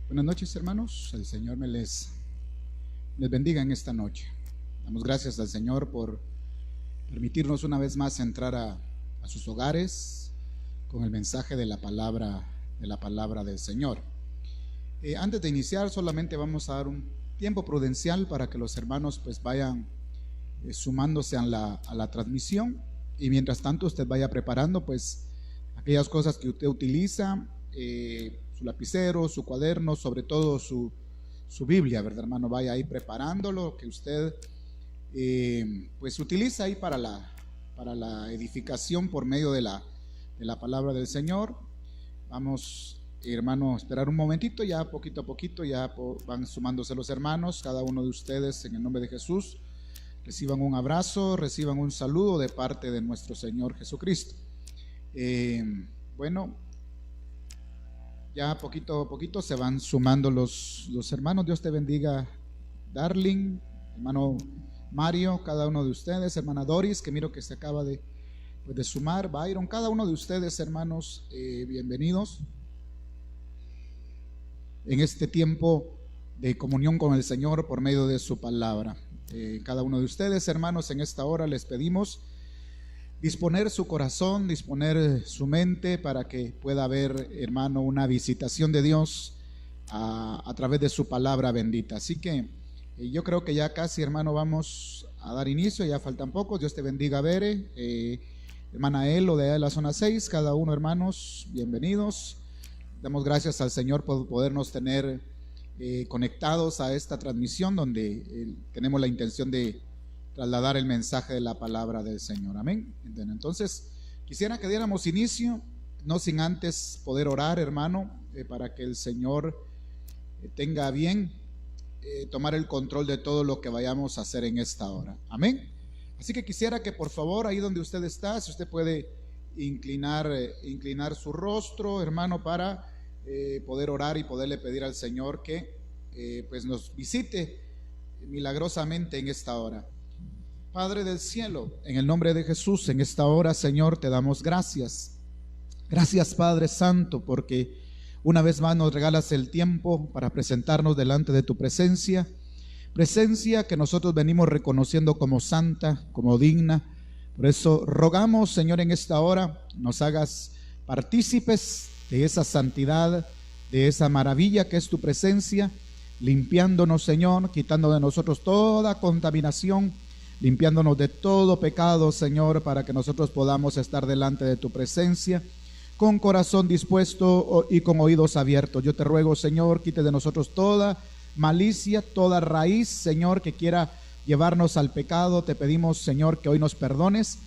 Buenas noches, hermanos. El Señor les bendiga en esta noche. Damos gracias al Señor por permitirnos una vez más entrar a sus hogares con el mensaje de la palabra del Señor. Antes de iniciar, solamente vamos a dar un tiempo prudencial para que los hermanos pues vayan sumándose a la transmisión, y mientras tanto usted vaya preparando pues aquellas cosas que usted utiliza, su lapicero, su cuaderno, sobre todo su Biblia, ¿verdad, hermano? Vaya ahí preparándolo, que usted pues utiliza ahí para la edificación por medio de la palabra del Señor. Vamos, hermano, a esperar un momentito, ya poquito a poquito ya van sumándose los hermanos. Cada uno de ustedes, en el nombre de Jesús, reciban un abrazo, reciban un saludo de parte de nuestro Señor Jesucristo. Bueno, ya poquito a poquito se van sumando los hermanos. Dios te bendiga, Darling, hermano Mario, cada uno de ustedes, hermana Doris, que miro que se acaba de sumar, Byron, cada uno de ustedes, hermanos, bienvenidos en este tiempo de comunión con el Señor por medio de su palabra. Cada uno de ustedes, hermanos, en esta hora les pedimos disponer su corazón, disponer su mente para que pueda haber, hermano, una visitación de Dios a través de su palabra bendita. Así que yo creo que ya casi, hermano, vamos a dar inicio, ya faltan pocos. Dios te bendiga, Bere, hermana Elo de allá de la zona 6, cada uno, hermanos, bienvenidos. Damos gracias al Señor por podernos tener conectados a esta transmisión donde tenemos la intención de trasladar el mensaje de la palabra del Señor. Amén. Entonces, quisiera que diéramos inicio, no sin antes poder orar, hermano, para que el Señor tenga bien tomar el control de todo lo que vayamos a hacer en esta hora. Amén. Así que quisiera que por favor, ahí donde usted está, si usted puede inclinar su rostro, hermano, para poder orar y poderle pedir al Señor que pues nos visite milagrosamente en esta hora. Padre del cielo, en el nombre de Jesús, en esta hora, Señor, te damos gracias. Gracias, Padre Santo, porque una vez más nos regalas el tiempo para presentarnos delante de tu presencia que nosotros venimos reconociendo como santa, como digna. Por eso rogamos, Señor, en esta hora nos hagas partícipes de esa santidad, de esa maravilla que es tu presencia, limpiándonos, Señor, quitando de nosotros toda contaminación, limpiándonos de todo pecado, Señor, para que nosotros podamos estar delante de tu presencia con corazón dispuesto y con oídos abiertos. Yo te ruego, Señor, quite de nosotros toda malicia, toda raíz, Señor, que quiera llevarnos al pecado. Te pedimos, Señor, que hoy nos perdones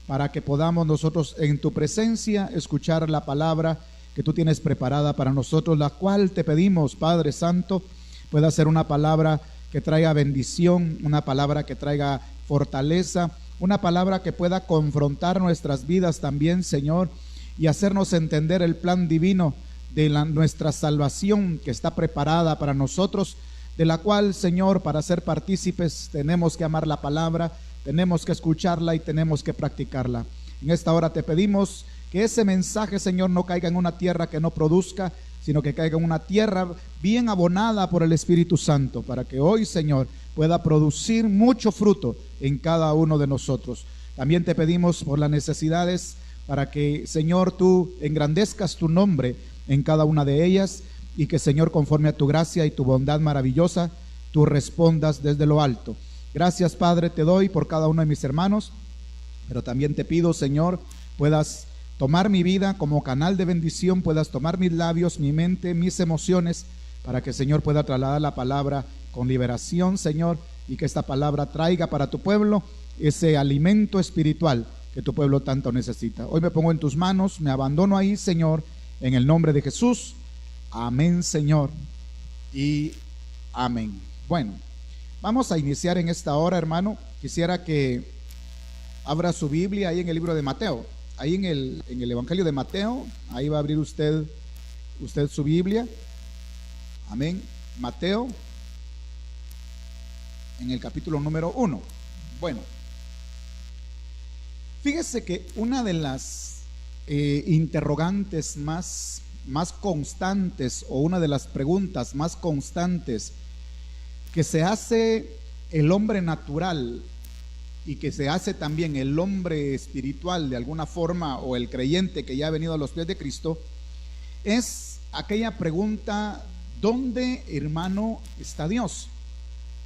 para que podamos nosotros en tu presencia escuchar la palabra que tú tienes preparada para nosotros, la cual te pedimos, Padre Santo, pueda ser una palabra que traiga bendición, una palabra que traiga fortaleza, una palabra que pueda confrontar nuestras vidas también, Señor, y hacernos entender el plan divino de nuestra salvación que está preparada para nosotros, de la cual, Señor, para ser partícipes tenemos que amar la palabra, tenemos que escucharla y tenemos que practicarla. En esta hora te pedimos que ese mensaje, Señor, no caiga en una tierra que no produzca, sino que caiga en una tierra bien abonada por el Espíritu Santo, para que hoy, Señor, pueda producir mucho fruto en cada uno de nosotros. También te pedimos por las necesidades, para que, Señor, tú engrandezcas tu nombre en cada una de ellas, y que, Señor, conforme a tu gracia y tu bondad maravillosa, tú respondas desde lo alto. Gracias, Padre, te doy por cada uno de mis hermanos, pero también te pido, Señor, puedas tomar mi vida como canal de bendición, puedas tomar mis labios, mi mente, mis emociones, para que, Señor, pueda trasladar la palabra con liberación, Señor, y que esta palabra traiga para tu pueblo ese alimento espiritual que tu pueblo tanto necesita. Hoy me pongo en tus manos, me abandono ahí, Señor, en el nombre de Jesús. Amén, Señor, y amén. Bueno, vamos a iniciar en esta hora, hermano. Quisiera que abra su Biblia ahí en el libro de Mateo, ahí en el Evangelio de Mateo. Ahí va a abrir usted su Biblia. Amén. Mateo, en el capítulo número 1. Bueno, fíjese que una de las interrogantes más más constantes, o una de las preguntas más constantes que se hace el hombre natural y que se hace también el hombre espiritual de alguna forma, o el creyente que ya ha venido a los pies de Cristo, es aquella pregunta: ¿dónde, hermano, está Dios?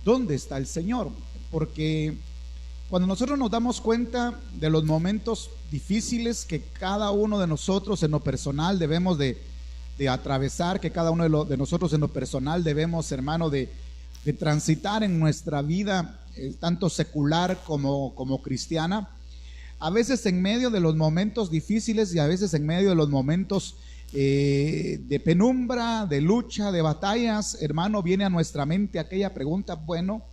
¿Dónde está el Señor? Porque cuando nosotros nos damos cuenta de los momentos difíciles que cada uno de nosotros en lo personal debemos de atravesar, que cada uno de nosotros en lo personal debemos, hermano, de transitar en nuestra vida, tanto secular como cristiana, a veces en medio de los momentos difíciles y a veces en medio de los momentos de penumbra, de lucha, de batallas, hermano, viene a nuestra mente aquella pregunta: bueno,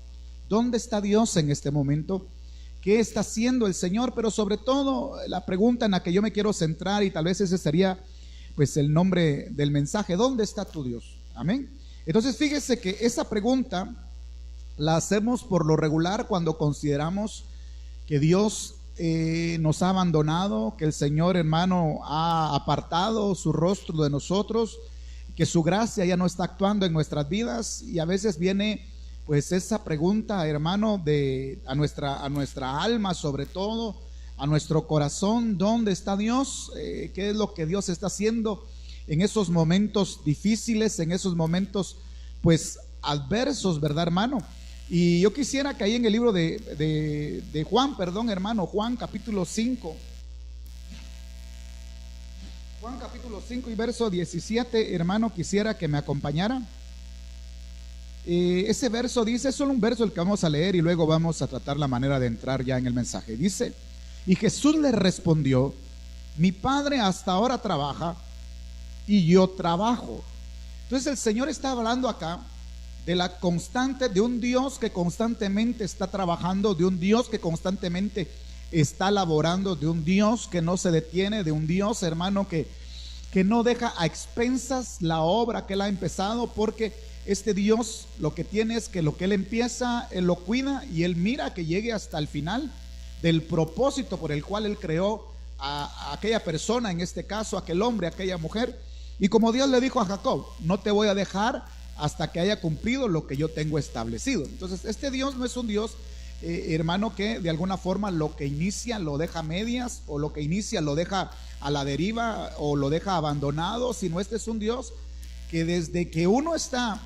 ¿dónde está Dios en este momento? ¿Qué está haciendo el Señor? Pero sobre todo la pregunta en la que yo me quiero centrar, y tal vez ese sería pues el nombre del mensaje: ¿dónde está tu Dios? Amén. Entonces fíjese que esa pregunta la hacemos por lo regular cuando consideramos que Dios nos ha abandonado, que el Señor, hermano, ha apartado su rostro de nosotros, que su gracia ya no está actuando en nuestras vidas. Y a veces viene pues esa pregunta, hermano, a nuestra alma, sobre todo a nuestro corazón: ¿dónde está Dios? ¿Qué es lo que Dios está haciendo en esos momentos difíciles, en esos momentos pues adversos, verdad, hermano? Y yo quisiera que ahí en el libro de Juan, hermano, Juan capítulo 5, Juan capítulo 5 y verso 17, hermano, quisiera que me acompañara. Ese verso dice, es solo un verso el que vamos a leer y luego vamos a tratar la manera de entrar ya en el mensaje. Dice: y Jesús le respondió: mi Padre hasta ahora trabaja y yo trabajo. Entonces el Señor está hablando acá de la constante, de un Dios que constantemente está trabajando, de un Dios que constantemente está laborando, de un Dios que no se detiene, de un Dios, hermano, que no deja a expensas la obra que Él ha empezado, porque este Dios lo que tiene es que lo que Él empieza, Él lo cuida y Él mira que llegue hasta el final del propósito por el cual Él creó a aquella persona, en este caso aquel hombre, aquella mujer. Y como Dios le dijo a Jacob: no te voy a dejar hasta que haya cumplido lo que yo tengo establecido. Entonces este Dios no es un Dios, hermano, que de alguna forma lo que inicia lo deja a medias, o lo que inicia lo deja a la deriva, o lo deja abandonado, sino este es un Dios que desde que uno está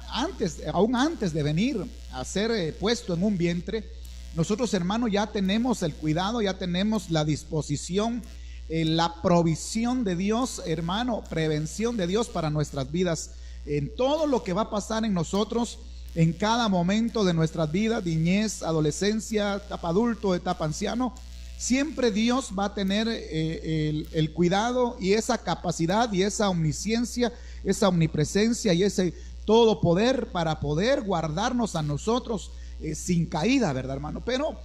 aún antes de venir a ser puesto en un vientre, nosotros, hermano, ya tenemos el cuidado, ya tenemos la disposición, la provisión de Dios, hermano, prevención de Dios para nuestras vidas, en todo lo que va a pasar en nosotros, en cada momento de nuestras vidas, niñez, adolescencia, etapa adulto, etapa anciano. Siempre Dios va a tener el cuidado y esa capacidad y esa omnisciencia, esa omnipresencia y ese todo poder para poder guardarnos a nosotros sin caída, ¿verdad, hermano? Pero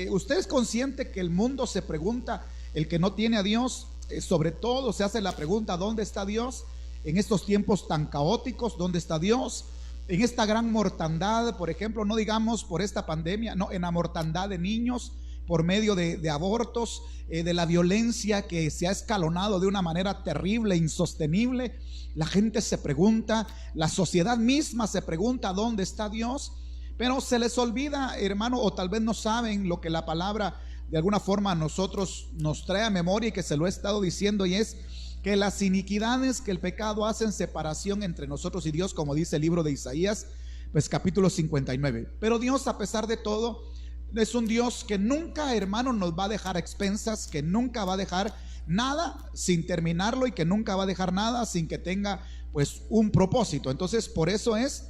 usted es consciente que el mundo se pregunta, el que no tiene a Dios, sobre todo se hace la pregunta: ¿dónde está Dios? En estos tiempos tan caóticos, ¿dónde está Dios? En esta gran mortandad, por ejemplo, no digamos por esta pandemia, no, en la mortandad de niños por medio de abortos, de la violencia que se ha escalonado de una manera terrible, insostenible. La gente se pregunta, la sociedad misma se pregunta: ¿dónde está Dios? Pero se les olvida, hermano, o tal vez no saben lo que la palabra de alguna forma a nosotros nos trae a memoria, y que se lo he estado diciendo, y es que las iniquidades, que el pecado hacen separación entre nosotros y Dios, como dice el libro de Isaías, pues capítulo 59. Pero Dios, a pesar de todo, es un Dios que nunca, hermano, nos va a dejar a expensas, que nunca va a dejar nada sin terminarlo, y que nunca va a dejar nada sin que tenga pues un propósito. Entonces por eso es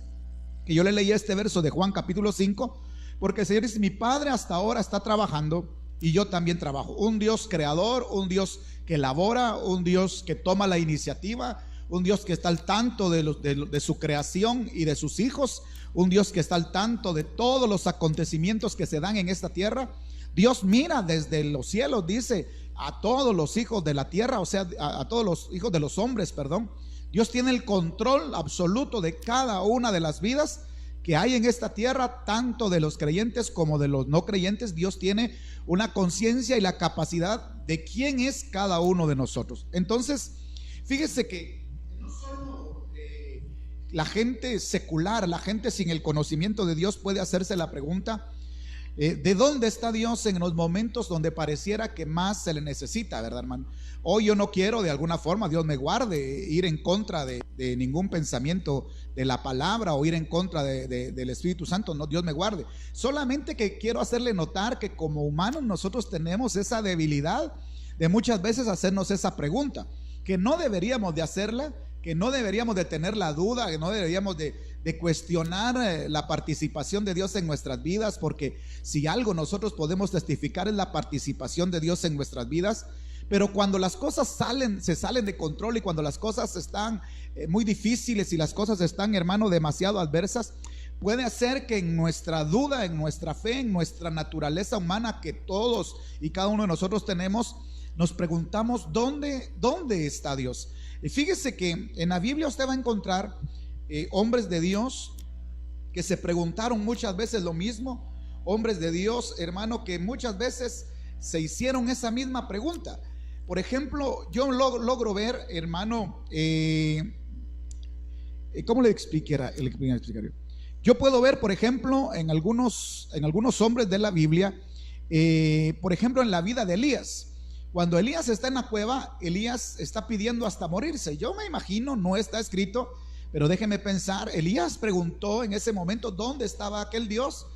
que yo le leí este verso de Juan capítulo 5, porque el Señor dice: mi Padre hasta ahora está trabajando y yo también trabajo. Un Dios creador, un Dios que elabora, un Dios que toma la iniciativa, un Dios que está al tanto de su creación y de sus hijos, un Dios que está al tanto de todos los acontecimientos que se dan en esta tierra. Dios mira desde los cielos, dice, a todos los hijos de la tierra, o sea, a todos los hijos de los hombres, perdón. Dios tiene el control absoluto de cada una de las vidas que hay en esta tierra, tanto de los creyentes como de los no creyentes. Dios tiene una conciencia y la capacidad de quién es cada uno de nosotros. Entonces, fíjese que la gente secular, la gente sin el conocimiento de Dios puede hacerse la pregunta, ¿de dónde está Dios en los momentos donde pareciera que más se le necesita, verdad, hermano? Hoy yo no quiero, de alguna forma, Dios me guarde, ir en contra de ningún pensamiento de la palabra o ir en contra del Espíritu Santo, no, Dios me guarde. Solamente que quiero hacerle notar que como humanos nosotros tenemos esa debilidad de muchas veces hacernos esa pregunta, que no deberíamos de hacerla, que no deberíamos de tener la duda, que no deberíamos de cuestionar la participación de Dios en nuestras vidas, porque si algo nosotros podemos testificar es la participación de Dios en nuestras vidas. Pero cuando las cosas se salen de control y cuando las cosas están muy difíciles y las cosas están, hermano, demasiado adversas, puede hacer que en nuestra duda, en nuestra fe, en nuestra naturaleza humana que todos y cada uno de nosotros tenemos, nos preguntamos ¿dónde está Dios? Y fíjese que en la Biblia usted va a encontrar hombres de Dios que se preguntaron muchas veces lo mismo, hombres de Dios, hermano, que muchas veces se hicieron esa misma pregunta. Por ejemplo, yo logro ver, hermano, ¿cómo le explicaré? Yo puedo ver, por ejemplo, en algunos hombres de la Biblia, por ejemplo, en la vida de Elías. Cuando Elías está en la cueva, Elías está pidiendo hasta morirse. Yo me imagino, no está escrito, pero déjeme pensar, Elías preguntó en ese momento dónde estaba aquel Dios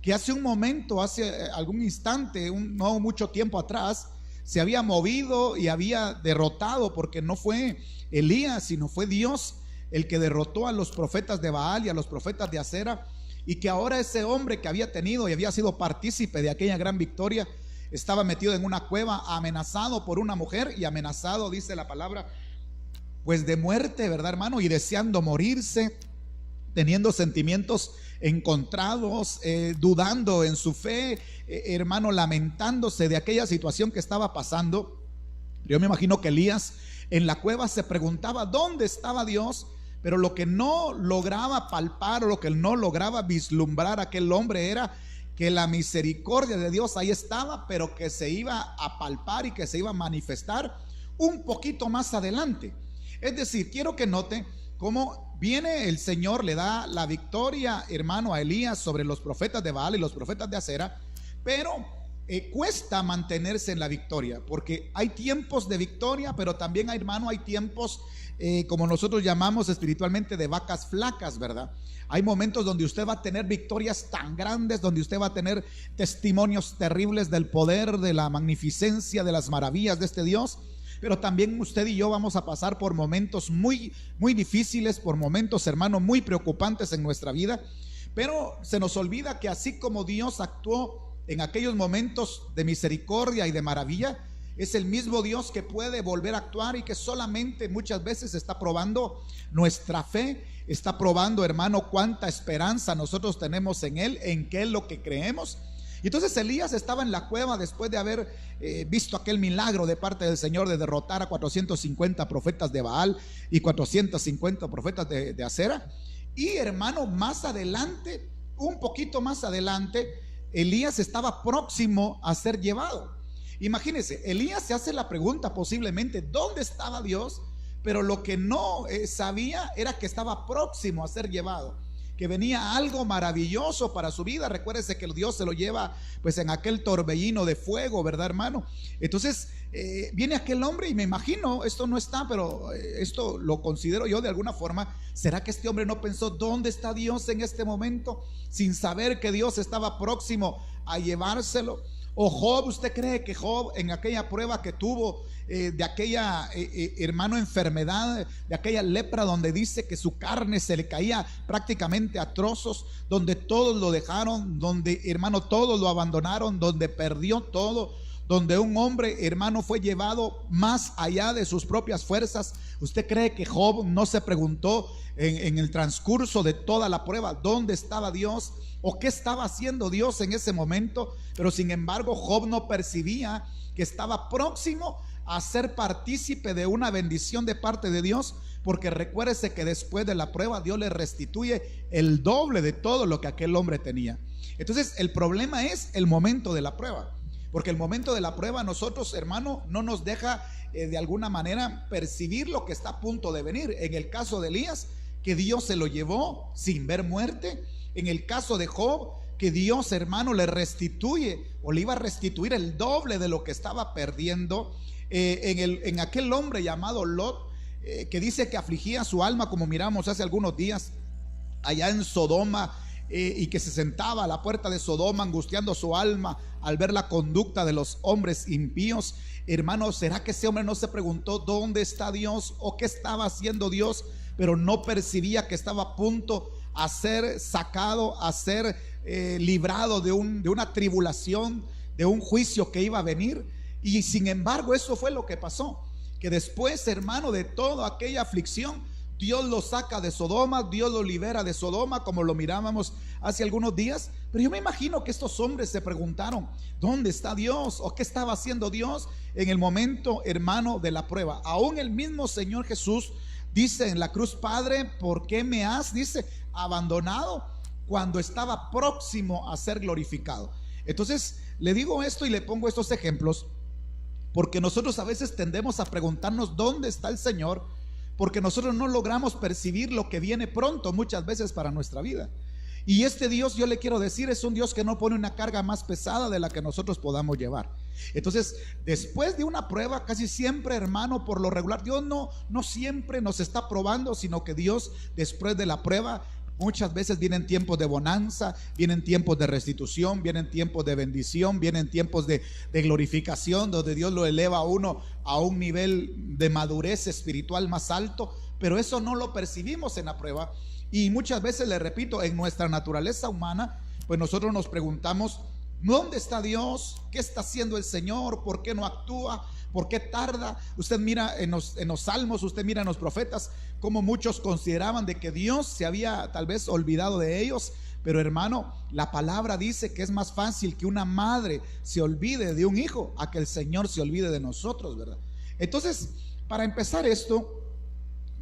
que hace un momento, hace algún instante, no mucho tiempo atrás, se había movido y había derrotado, porque no fue Elías, sino fue Dios el que derrotó a los profetas de Baal y a los profetas de Acera, y que ahora ese hombre que había tenido y había sido partícipe de aquella gran victoria, estaba metido en una cueva, amenazado por una mujer, y amenazado, dice la palabra, pues de muerte, ¿verdad, hermano? Y deseando morirse, teniendo sentimientos encontrados, dudando en su fe, hermano, lamentándose de aquella situación que estaba pasando. Yo me imagino que Elías en la cueva se preguntaba dónde estaba Dios, pero lo que no lograba palpar o lo que no lograba vislumbrar aquel hombre era que la misericordia de Dios ahí estaba, pero que se iba a palpar y que se iba a manifestar un poquito más adelante. Es decir, quiero que note cómo viene el Señor, le da la victoria, hermano, a Elías sobre los profetas de Baal y los profetas de Acera, pero cuesta mantenerse en la victoria, porque hay tiempos de victoria, pero también, hermano, hay tiempos como nosotros llamamos espiritualmente de vacas flacas, ¿verdad? Hay momentos donde usted va a tener victorias tan grandes, donde usted va a tener testimonios terribles del poder, de la magnificencia, de las maravillas de este Dios. Pero también usted y yo vamos a pasar por momentos muy, muy difíciles, por momentos, hermano, muy preocupantes en nuestra vida. Pero se nos olvida que así como Dios actuó en aquellos momentos de misericordia y de maravilla, es el mismo Dios que puede volver a actuar y que solamente muchas veces está probando nuestra fe, está probando, hermano, cuánta esperanza nosotros tenemos en Él, en qué es lo que creemos. Y entonces Elías estaba en la cueva después de haber visto aquel milagro de parte del Señor de derrotar a 450 profetas de Baal y 450 profetas de Acera. Y, hermano, más adelante, un poquito más adelante, Elías estaba próximo a ser llevado. Imagínense, Elías se hace la pregunta posiblemente ¿dónde estaba Dios? Pero lo que no sabía era que estaba próximo a ser llevado, que venía algo maravilloso para su vida. Recuérdese que Dios se lo lleva pues en aquel torbellino de fuego, ¿verdad, hermano? Entonces viene aquel hombre y me imagino, esto no está, pero esto lo considero yo de alguna forma, ¿será que este hombre no pensó dónde está Dios en este momento? Sin saber que Dios estaba próximo a llevárselo. O Job, ¿usted cree que Job en aquella prueba que tuvo de aquella hermano enfermedad, de aquella lepra donde dice que su carne se le caía prácticamente a trozos, donde todos lo dejaron, donde, hermano, todos lo abandonaron, donde perdió todo, donde un hombre, hermano, fue llevado más allá de sus propias fuerzas? ¿Usted cree que Job no se preguntó en el transcurso de toda la prueba dónde estaba Dios o qué estaba haciendo Dios en ese momento? Pero sin embargo Job no percibía que estaba próximo a ser partícipe de una bendición de parte de Dios, porque recuérdese que después de la prueba Dios le restituye el doble de todo lo que aquel hombre tenía. Entonces el problema es el momento de la prueba, porque el momento de la prueba nosotros, hermano, no nos deja de alguna manera percibir lo que está a punto de venir. En el caso de Elías, que Dios se lo llevó sin ver muerte. En el caso de Job, que Dios, hermano, le restituye o le iba a restituir el doble de lo que estaba perdiendo. En aquel hombre llamado Lot, que dice que afligía su alma, como miramos hace algunos días allá en Sodoma, y que se sentaba a la puerta de Sodoma angustiando su alma al ver la conducta de los hombres impíos. Hermano, ¿será que ese hombre no se preguntó dónde está Dios o qué estaba haciendo Dios? Pero no percibía que estaba a punto a ser sacado, a ser librado de una tribulación, de un juicio que iba a venir. Y sin embargo, eso fue lo que pasó, que después, hermano, de toda aquella aflicción, Dios lo saca de Sodoma, Dios lo libera de Sodoma, como lo mirábamos hace algunos días. Pero yo me imagino que estos hombres se preguntaron, ¿dónde está Dios? ¿O qué estaba haciendo Dios en el momento, hermano, de la prueba? Aún el mismo Señor Jesús dice en la cruz: Padre, ¿por qué me has, dice, abandonado cuando estaba próximo a ser glorificado? Entonces le digo esto y le pongo estos ejemplos porque nosotros a veces tendemos a preguntarnos dónde está el Señor, porque nosotros no logramos percibir lo que viene pronto muchas veces para nuestra vida. Y este Dios, yo le quiero decir, es un Dios que no pone una carga más pesada de la que nosotros podamos llevar. Entonces, después de una prueba, casi siempre, hermano, por lo regular, Dios no siempre nos está probando, sino que Dios, después de la prueba, muchas veces vienen tiempos de bonanza, vienen tiempos de restitución, vienen tiempos de bendición, vienen tiempos de glorificación, donde Dios lo eleva a uno a un nivel de madurez espiritual más alto. Pero eso no lo percibimos en la prueba. Y muchas veces, le repito, en nuestra naturaleza humana, pues nosotros nos preguntamos: ¿dónde está Dios? ¿Qué está haciendo el Señor? ¿Por qué no actúa? ¿Por qué tarda? Usted mira en los salmos, usted mira en los profetas, como muchos consideraban de que Dios se había tal vez olvidado de ellos. Pero hermano, la palabra dice que es más fácil que una madre se olvide de un hijo a que el Señor se olvide de nosotros, ¿verdad? Entonces, para empezar esto,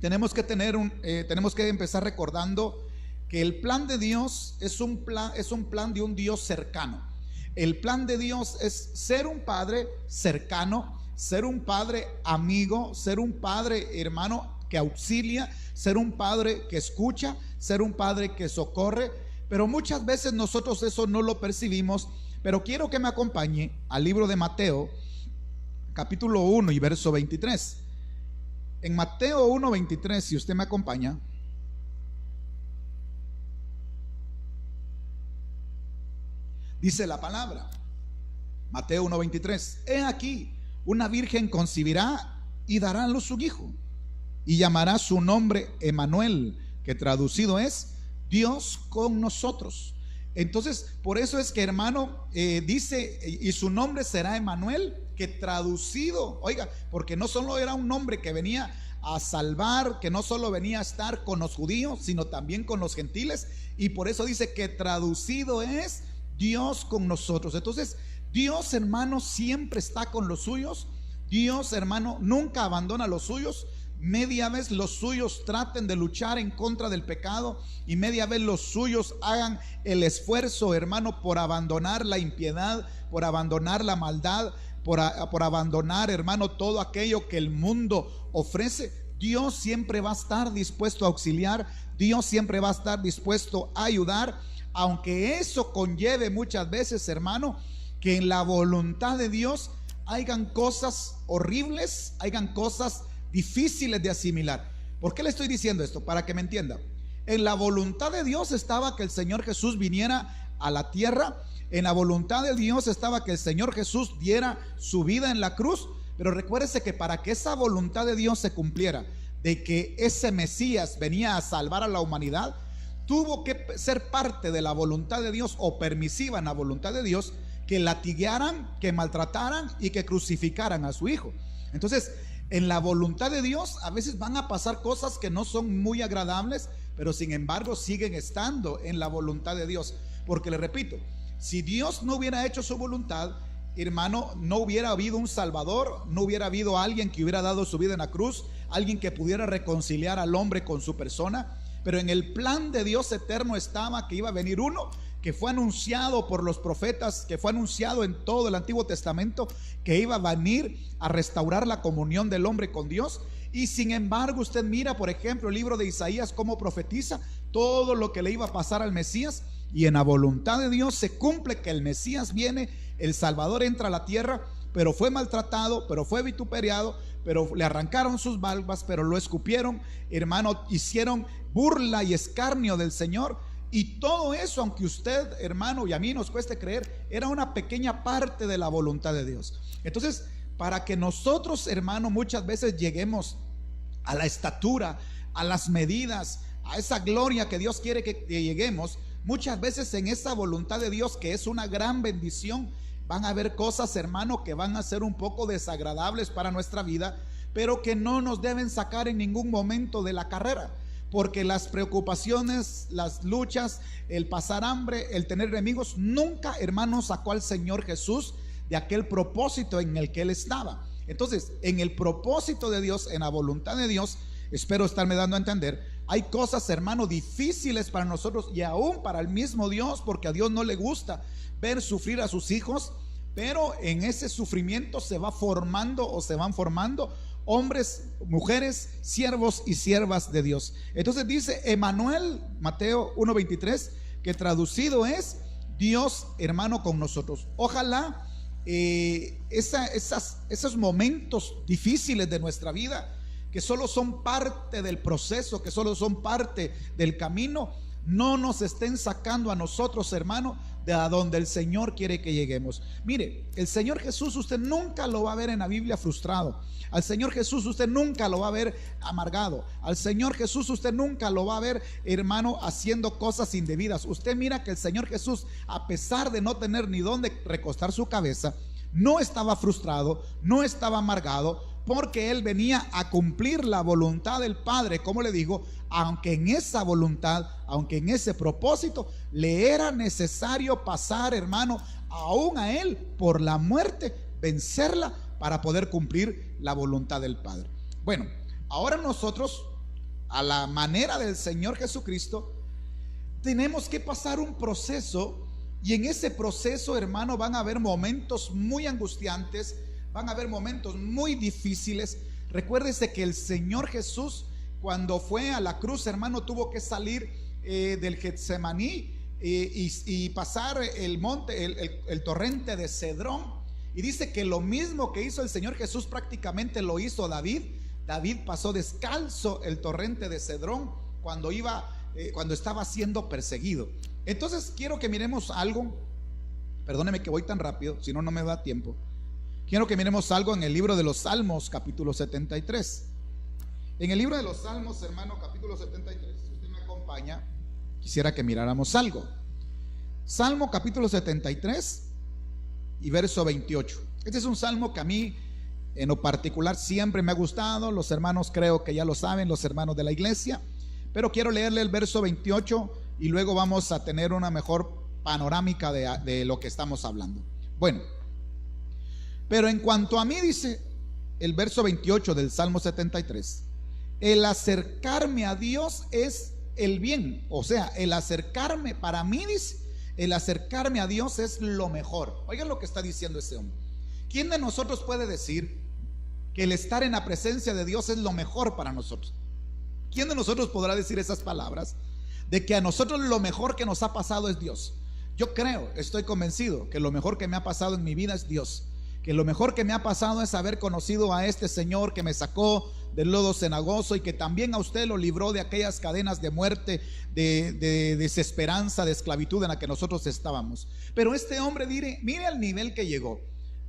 tenemos que empezar recordando que el plan de Dios es un plan de un Dios cercano. El plan de Dios es ser un padre cercano, ser un padre amigo, ser un padre, hermano, que auxilia, ser un padre que escucha, ser un padre que socorre. Pero muchas veces nosotros eso no lo percibimos. Pero quiero que me acompañe al libro de Mateo, capítulo 1 y verso 23. En Mateo 1:23, si usted me acompaña, dice la palabra, Mateo 1:23: He aquí, una virgen concebirá y dará a luz un hijo, y llamará su nombre Emmanuel, que traducido es Dios con nosotros. Entonces, por eso es que, hermano, dice, y su nombre será Emmanuel, que traducido, oiga, porque no solo era un nombre que venía a salvar, que no solo venía a estar con los judíos, sino también con los gentiles. Y por eso dice que traducido es Dios con nosotros. Entonces, Dios, hermano, siempre está con los suyos. Dios, hermano, nunca abandona a los suyos. Media vez los suyos traten de luchar en contra del pecado, y media vez los suyos hagan el esfuerzo, hermano, por abandonar la impiedad, por abandonar la maldad, por abandonar, hermano, todo aquello que el mundo ofrece. Dios siempre va a estar dispuesto a auxiliar. Dios siempre va a estar dispuesto a ayudar, aunque eso conlleve muchas veces, hermano, que en la voluntad de Dios hayan cosas horribles, hayan cosas difíciles de asimilar. ¿Por qué le estoy diciendo esto? Para que me entienda. En la voluntad de Dios estaba que el Señor Jesús viniera a la tierra. En la voluntad de Dios estaba que el Señor Jesús diera su vida en la cruz. Pero recuérdese que para que esa voluntad de Dios se cumpliera, de que ese Mesías venía a salvar a la humanidad, tuvo que ser parte de la voluntad de Dios, o permisiva en la voluntad de Dios, que latiguearan, que maltrataran y que crucificaran a su hijo. Entonces, en la voluntad de Dios a veces van a pasar cosas que no son muy agradables, pero sin embargo siguen estando en la voluntad de Dios. Porque le repito, si Dios no hubiera hecho su voluntad, hermano, no hubiera habido un Salvador, no hubiera habido alguien que hubiera dado su vida en la cruz, alguien que pudiera reconciliar al hombre con su persona. Pero en el plan de Dios eterno estaba que iba a venir uno que fue anunciado por los profetas, que fue anunciado en todo el Antiguo Testamento, que iba a venir a restaurar la comunión del hombre con Dios. Y sin embargo usted mira, por ejemplo, el libro de Isaías, cómo profetiza todo lo que le iba a pasar al Mesías, y en la voluntad de Dios se cumple que el Mesías viene, el Salvador entra a la tierra, pero fue maltratado, pero fue vituperiado, pero le arrancaron sus barbas, pero lo escupieron, hermano, hicieron burla y escarnio del Señor. Y todo eso, aunque usted, hermano, y a mí nos cueste creer, era una pequeña parte de la voluntad de Dios. Entonces, para que nosotros, hermano, muchas veces lleguemos a la estatura, a las medidas, a esa gloria que Dios quiere que lleguemos, muchas veces en esa voluntad de Dios, que es una gran bendición, van a haber cosas, hermano, que van a ser un poco desagradables para nuestra vida, pero que no nos deben sacar en ningún momento de la carrera. Porque las preocupaciones, las luchas, el pasar hambre, el tener enemigos, nunca, hermano, sacó al Señor Jesús de aquel propósito en el que Él estaba. Entonces, en el propósito de Dios, en la voluntad de Dios, espero estarme dando a entender, hay cosas, hermano, difíciles para nosotros y aún para el mismo Dios, porque a Dios no le gusta ver sufrir a sus hijos, pero en ese sufrimiento se va formando o se van formando hombres, mujeres, siervos y siervas de Dios. Entonces dice Emmanuel, Mateo 1:23, que traducido es Dios, hermano, con nosotros. Ojalá esos momentos difíciles de nuestra vida, que solo son parte del proceso, que solo son parte del camino, no nos estén sacando a nosotros, hermano, de a donde el Señor quiere que lleguemos. Mire, el Señor Jesús usted nunca lo va a ver en la Biblia frustrado. Al Señor Jesús usted nunca lo va a ver amargado. Al Señor Jesús usted nunca lo va a ver, hermano, haciendo cosas indebidas. Usted mira que el Señor Jesús, a pesar de no tener ni dónde recostar su cabeza, no estaba frustrado, no estaba amargado, porque Él venía a cumplir la voluntad del Padre. Como le digo, aunque en esa voluntad, aunque en ese propósito le era necesario pasar, hermano, aún a Él por la muerte, vencerla para poder cumplir la voluntad del Padre. Bueno, ahora nosotros, a la manera del Señor Jesucristo, tenemos que pasar un proceso, y en ese proceso, hermano, van a haber momentos muy angustiantes, van a haber momentos muy difíciles. Recuérdese que el Señor Jesús, cuando fue a la cruz, hermano, tuvo que salir del Getsemaní y pasar el monte, el torrente de Cedrón. Y dice que lo mismo que hizo el Señor Jesús prácticamente lo hizo David. David pasó descalzo el torrente de Cedrón cuando estaba siendo perseguido. Entonces quiero que miremos algo. Perdóneme que voy tan rápido, si no, no me da tiempo. Quiero que miremos algo en el libro de los Salmos, capítulo 73. En el libro de los Salmos, hermano, capítulo 73, si usted me acompaña, quisiera que miráramos algo. Salmo capítulo 73 y verso 28. Este es un salmo que a mí en lo particular siempre me ha gustado. Los hermanos creo que ya lo saben, los hermanos de la iglesia, pero quiero leerle el verso 28 y luego vamos a tener una mejor panorámica de lo que estamos hablando. Bueno, pero en cuanto a mí, dice el verso 28 del Salmo 73, el acercarme a Dios es el bien. O sea, el acercarme, para mí, dice, el acercarme a Dios es lo mejor. Oigan lo que está diciendo ese hombre. ¿Quién de nosotros puede decir que el estar en la presencia de Dios es lo mejor para nosotros? ¿Quién de nosotros podrá decir esas palabras de que a nosotros lo mejor que nos ha pasado es Dios? Yo creo, estoy convencido que lo mejor que me ha pasado en mi vida es Dios. Que lo mejor que me ha pasado es haber conocido a este Señor que me sacó del lodo cenagoso y que también a usted lo libró de aquellas cadenas de muerte, de desesperanza, de esclavitud en la que nosotros estábamos. Pero este hombre, mire al nivel que llegó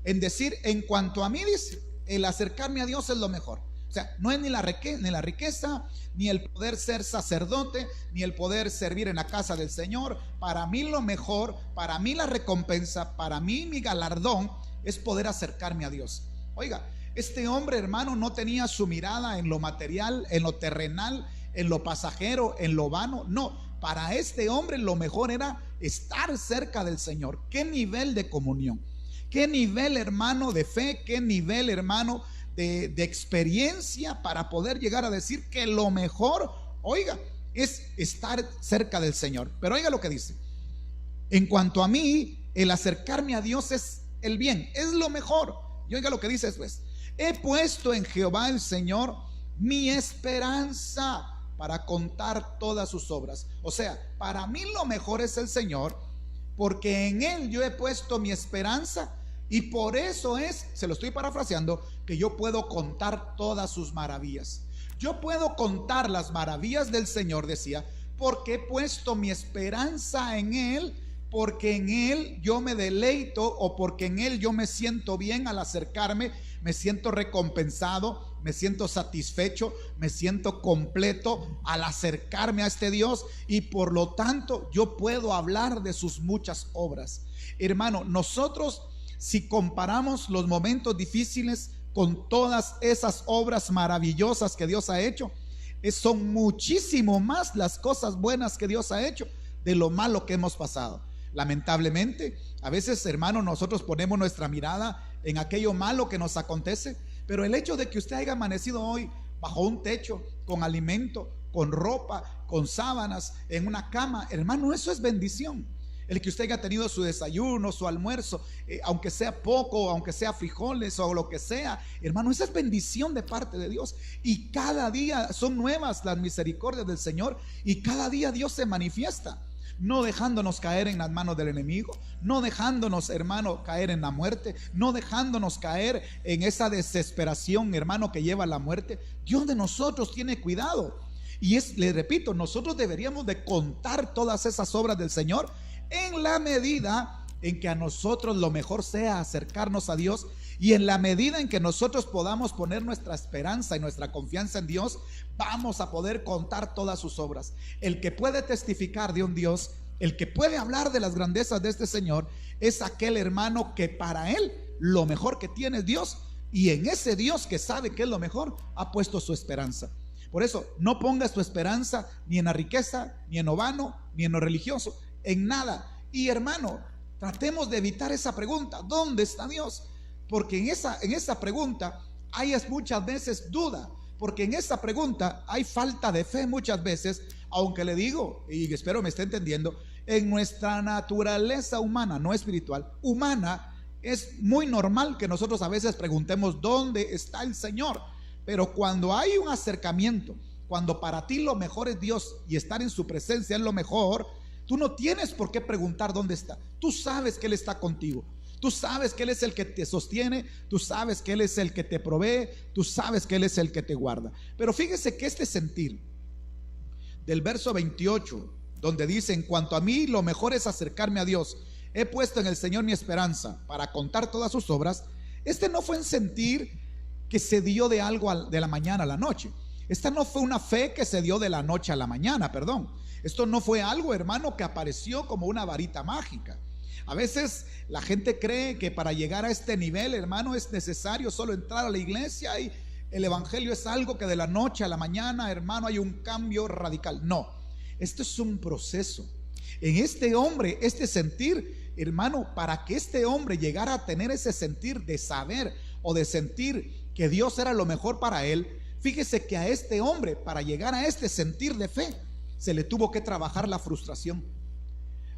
en decir, en cuanto a mí, dice, el acercarme a Dios es lo mejor. O sea, no es ni la riqueza, ni el poder ser sacerdote, ni el poder servir en la casa del Señor. Para mí lo mejor, para mí la recompensa, para mí mi galardón es poder acercarme a Dios. Oiga, este hombre, hermano, no tenía su mirada en lo material, en lo terrenal, en lo pasajero, en lo vano. No, para este hombre lo mejor era estar cerca del Señor. Qué nivel de comunión, qué nivel, hermano, de fe, qué nivel, hermano, de experiencia para poder llegar a decir que lo mejor, oiga, es estar cerca del Señor. Pero oiga lo que dice: en cuanto a mí, el acercarme a Dios es el bien, es lo mejor. Y oiga lo que dice después: he puesto en Jehová el Señor mi esperanza para contar todas sus obras. O sea, para mí lo mejor es el Señor, porque en Él yo he puesto mi esperanza, y por eso es, se lo estoy parafraseando, que yo puedo contar todas sus maravillas. Yo puedo contar las maravillas del Señor, decía, porque he puesto mi esperanza en Él, porque en Él yo me deleito, o porque en Él yo me siento bien al acercarme, me siento recompensado, me siento satisfecho, me siento completo al acercarme a este Dios, y por lo tanto yo puedo hablar de sus muchas obras. Hermano, nosotros, si comparamos los momentos difíciles con todas esas obras maravillosas que Dios ha hecho, son muchísimo más las cosas buenas que Dios ha hecho de lo malo que hemos pasado. Lamentablemente, a veces, hermano, nosotros ponemos nuestra mirada en aquello malo que nos acontece, pero el hecho de que usted haya amanecido hoy bajo un techo, con alimento, con ropa, con sábanas, en una cama, hermano, eso es bendición. El que usted haya tenido su desayuno, su almuerzo, aunque sea poco, aunque sea frijoles o lo que sea, hermano, esa es bendición de parte de Dios. Y cada día son nuevas las misericordias del Señor, y cada día Dios se manifiesta, no dejándonos caer en las manos del enemigo, no dejándonos, hermano, caer en la muerte, no dejándonos caer en esa desesperación, hermano, que lleva a la muerte. Dios de nosotros tiene cuidado, y le repito, nosotros deberíamos de contar todas esas obras del Señor, en la medida en que a nosotros lo mejor sea acercarnos a Dios, y en la medida en que nosotros podamos poner nuestra esperanza y nuestra confianza en Dios, vamos a poder contar todas sus obras. El que puede testificar de un Dios, el que puede hablar de las grandezas de este Señor, es aquel hermano que para él lo mejor que tiene es Dios, y en ese Dios que sabe que es lo mejor ha puesto su esperanza. Por eso, no pongas tu esperanza ni en la riqueza, ni en lo vano, ni en lo religioso, en nada. Y hermano, tratemos de evitar esa pregunta, ¿dónde está Dios? Porque en esa pregunta hay muchas veces duda, porque en esa pregunta hay falta de fe muchas veces, aunque le digo, y espero me esté entendiendo, en nuestra naturaleza humana, no espiritual, humana, es muy normal que nosotros a veces preguntemos ¿dónde está el Señor? Pero cuando hay un acercamiento, cuando para ti lo mejor es Dios y estar en su presencia es lo mejor, tú no tienes por qué preguntar dónde está. Tú sabes que Él está contigo. Tú sabes que Él es el que te sostiene. Tú sabes que Él es el que te provee. Tú sabes que Él es el que te guarda. Pero fíjese que este sentir del verso 28, donde dice: en cuanto a mí, lo mejor es acercarme a Dios. He puesto en el Señor mi esperanza para contar todas sus obras. Este no fue un sentir que se dio de algo de la mañana a la noche. Esta no fue una fe que se dio de la noche a la mañana, perdón. Esto no fue algo, hermano, que apareció como una varita mágica. A veces la gente cree que para llegar a este nivel, hermano, es necesario solo entrar a la iglesia y el evangelio es algo que de la noche a la mañana, hermano, hay un cambio radical. No, esto es un proceso. En este hombre, este sentir, hermano, para que este hombre llegara a tener ese sentir de saber o de sentir que Dios era lo mejor para él, fíjese que a este hombre, para llegar a este sentir de fe, se le tuvo que trabajar la frustración.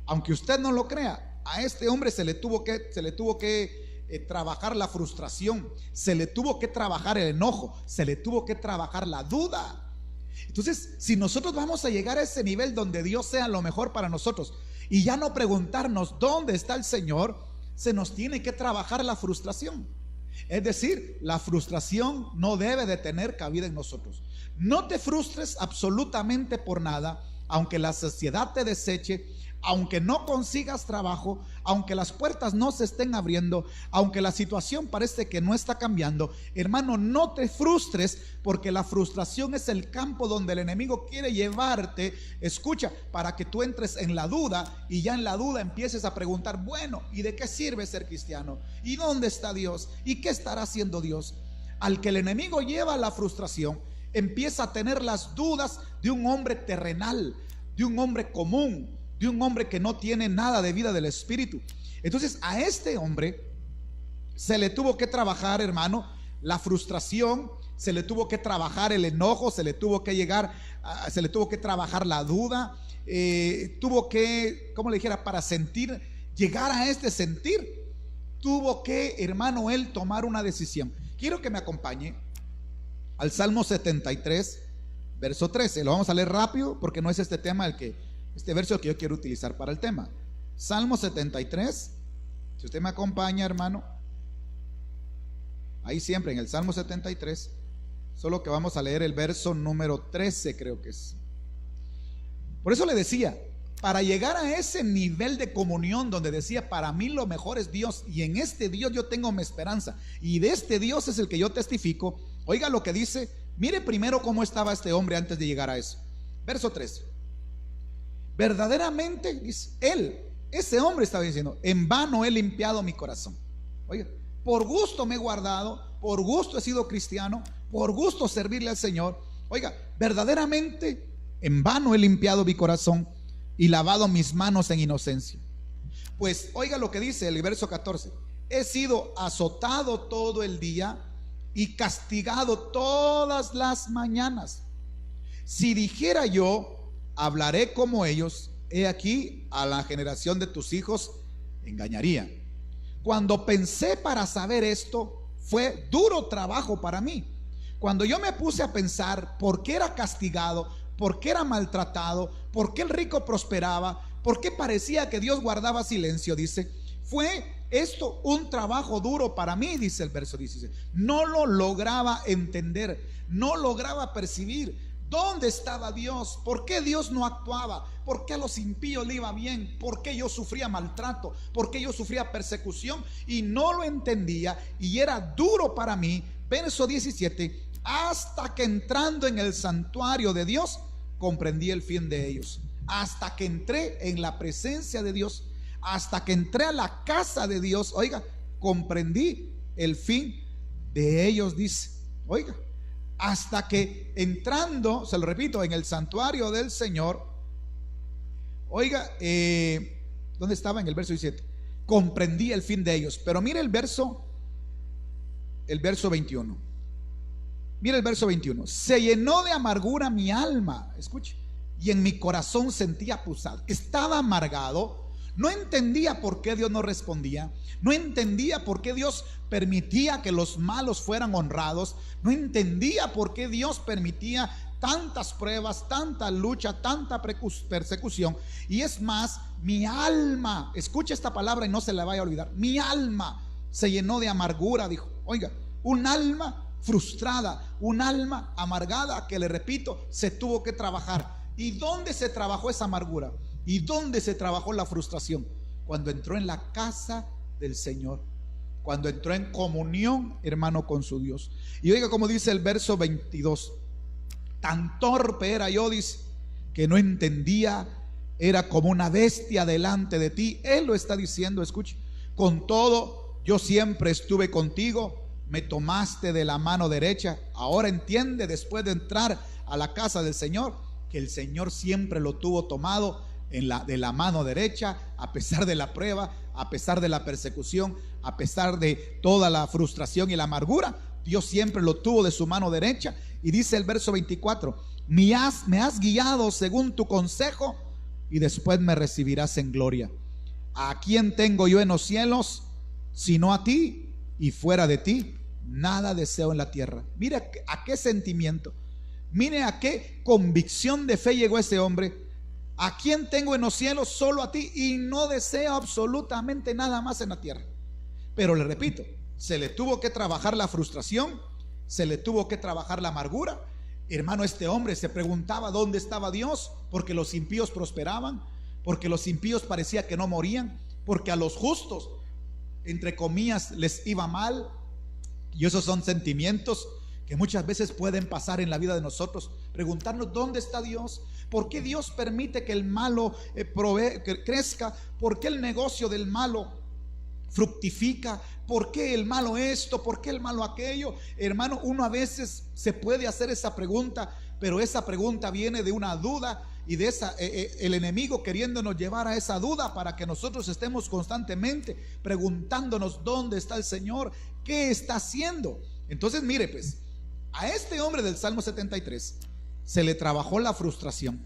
Aunque usted no lo crea, a este hombre se le tuvo que trabajar la frustración, se le tuvo que trabajar el enojo, se le tuvo que trabajar la duda. Entonces, si nosotros vamos a llegar a ese nivel donde Dios sea lo mejor para nosotros y ya no preguntarnos dónde está el Señor, se nos tiene que trabajar la frustración. Es decir, la frustración no debe de tener cabida en nosotros. No te frustres absolutamente por nada, aunque la sociedad te deseche, aunque no consigas trabajo, aunque las puertas no se estén abriendo, aunque la situación parece que no está cambiando. Hermano, no te frustres, porque la frustración es el campo donde el enemigo quiere llevarte, escucha, para que tú entres en la duda, y ya en la duda empieces a preguntar: bueno, ¿y de qué sirve ser cristiano? ¿Y dónde está Dios? ¿Y qué estará haciendo Dios? Al que el enemigo lleva a la frustración, empieza a tener las dudas de un hombre terrenal, de un hombre común, de un hombre que no tiene nada de vida del Espíritu. Entonces a este hombre se le tuvo que trabajar, hermano, la frustración, se le tuvo que trabajar el enojo, se le tuvo que trabajar la duda, tuvo que, como le dijera, para llegar a este sentir, tuvo que, hermano, él tomar una decisión. Quiero que me acompañe al Salmo 73, verso 13. Lo vamos a leer rápido porque no es este tema este verso que yo quiero utilizar para el tema. Salmo 73, si usted me acompaña, hermano, ahí siempre en el Salmo 73, solo que vamos a leer el verso número 13, creo que es. Por eso le decía, para llegar a ese nivel de comunión donde decía, para mí lo mejor es Dios, y en este Dios yo tengo mi esperanza, y de este Dios es el que yo testifico. Oiga lo que dice, mire primero cómo estaba este hombre antes de llegar a eso. Verso 13. Verdaderamente, dice, ese hombre estaba diciendo, en vano he limpiado mi corazón. Oiga, por gusto me he guardado, por gusto he sido cristiano, por gusto servirle al Señor. Oiga, verdaderamente en vano he limpiado mi corazón y lavado mis manos en inocencia. Pues oiga lo que dice el verso 14. He sido azotado todo el día y castigado todas las mañanas. Si dijera yo, hablaré como ellos, he aquí a la generación de tus hijos engañaría. Cuando pensé para saber esto, fue duro trabajo para mí. Cuando yo me puse a pensar por qué era castigado, por qué era maltratado, por qué el rico prosperaba, por qué parecía que Dios guardaba silencio, dice, fue esto un trabajo duro para mí, dice el verso 16. No lo lograba entender, no lograba percibir. ¿Dónde estaba Dios? ¿Por qué Dios no actuaba? ¿Por qué a los impíos le iba bien? ¿Por qué yo sufría maltrato? ¿Por qué yo sufría persecución? Y no lo entendía y era duro para mí. Verso 17, hasta que entrando en el santuario de Dios, comprendí el fin de ellos. Hasta que entré en la presencia de Dios, hasta que entré a la casa de Dios, oiga, comprendí el fin de ellos, dice. Oiga, hasta que entrando, se lo repito, en el santuario del Señor, oiga, ¿dónde estaba? En el verso 17, comprendí el fin de ellos. Pero mire el verso 21. Mira el verso 21. Se llenó de amargura mi alma, escuche, y en mi corazón sentía pusado. Estaba amargado, no entendía por qué Dios no respondía, no entendía por qué Dios permitía que los malos fueran honrados, no entendía por qué Dios permitía tantas pruebas, tanta lucha, tanta persecución. Y es más, mi alma, escucha esta palabra y no se la vaya a olvidar, mi alma se llenó de amargura, dijo. Oiga, un alma frustrada, un alma amargada que, le repito, se tuvo que trabajar. ¿Y dónde se trabajó esa amargura? ¿Y dónde se trabajó la frustración? Cuando entró en la casa del Señor, cuando entró en comunión, hermano, con su Dios. Y oiga como dice el verso 22, tan torpe era yo, dice, que no entendía, era como una bestia delante de ti. Él lo está diciendo, escuche, con todo yo siempre estuve contigo, me tomaste de la mano derecha. Ahora entiende, después de entrar a la casa del Señor, que el Señor siempre lo tuvo tomado de la mano derecha, a pesar de la prueba, a pesar de la persecución, a pesar de toda la frustración y la amargura. Dios siempre lo tuvo de su mano derecha. Y dice el verso 24, me has guiado según tu consejo y después me recibirás en gloria. ¿A quién tengo yo en los cielos sino a ti? Y fuera de ti nada deseo en la tierra. Mira a qué sentimiento, mire a qué convicción de fe llegó ese hombre. ¿A quién tengo en los cielos? Solo a ti, y no deseo absolutamente nada más en la tierra. Pero le repito, se le tuvo que trabajar la frustración, se le tuvo que trabajar la amargura. Hermano, este hombre se preguntaba dónde estaba Dios, porque los impíos prosperaban, porque los impíos parecía que no morían, porque a los justos, entre comillas, les iba mal. Y esos son sentimientos que muchas veces pueden pasar en la vida de nosotros. Preguntarnos dónde está Dios, por qué Dios permite que el malo que crezca, por qué el negocio del malo fructifica, por qué el malo esto, por qué el malo aquello. Hermano, uno a veces se puede hacer esa pregunta, pero esa pregunta viene de una duda y de el enemigo queriéndonos llevar a esa duda para que nosotros estemos constantemente preguntándonos dónde está el Señor, qué está haciendo. Entonces mire, pues a este hombre del Salmo 73 se le trabajó la frustración,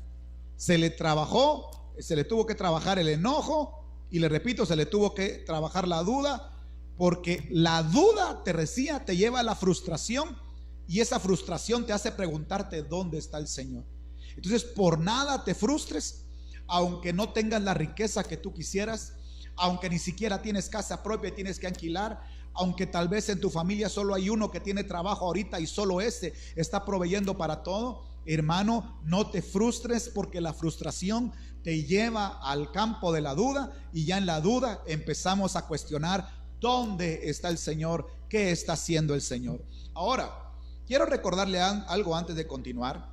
se le tuvo que trabajar el enojo, y le repito, se le tuvo que trabajar la duda, porque la duda te lleva a la frustración, y esa frustración te hace preguntarte dónde está el Señor. Entonces, por nada te frustres, aunque no tengas la riqueza que tú quisieras, aunque ni siquiera tienes casa propia y tienes que alquilar, aunque tal vez en tu familia solo hay uno que tiene trabajo ahorita y solo ese está proveyendo para todo. Hermano, no te frustres, porque la frustración te lleva al campo de la duda, y ya en la duda empezamos a cuestionar dónde está el Señor, qué está haciendo el Señor. Ahora, quiero recordarle algo antes de continuar,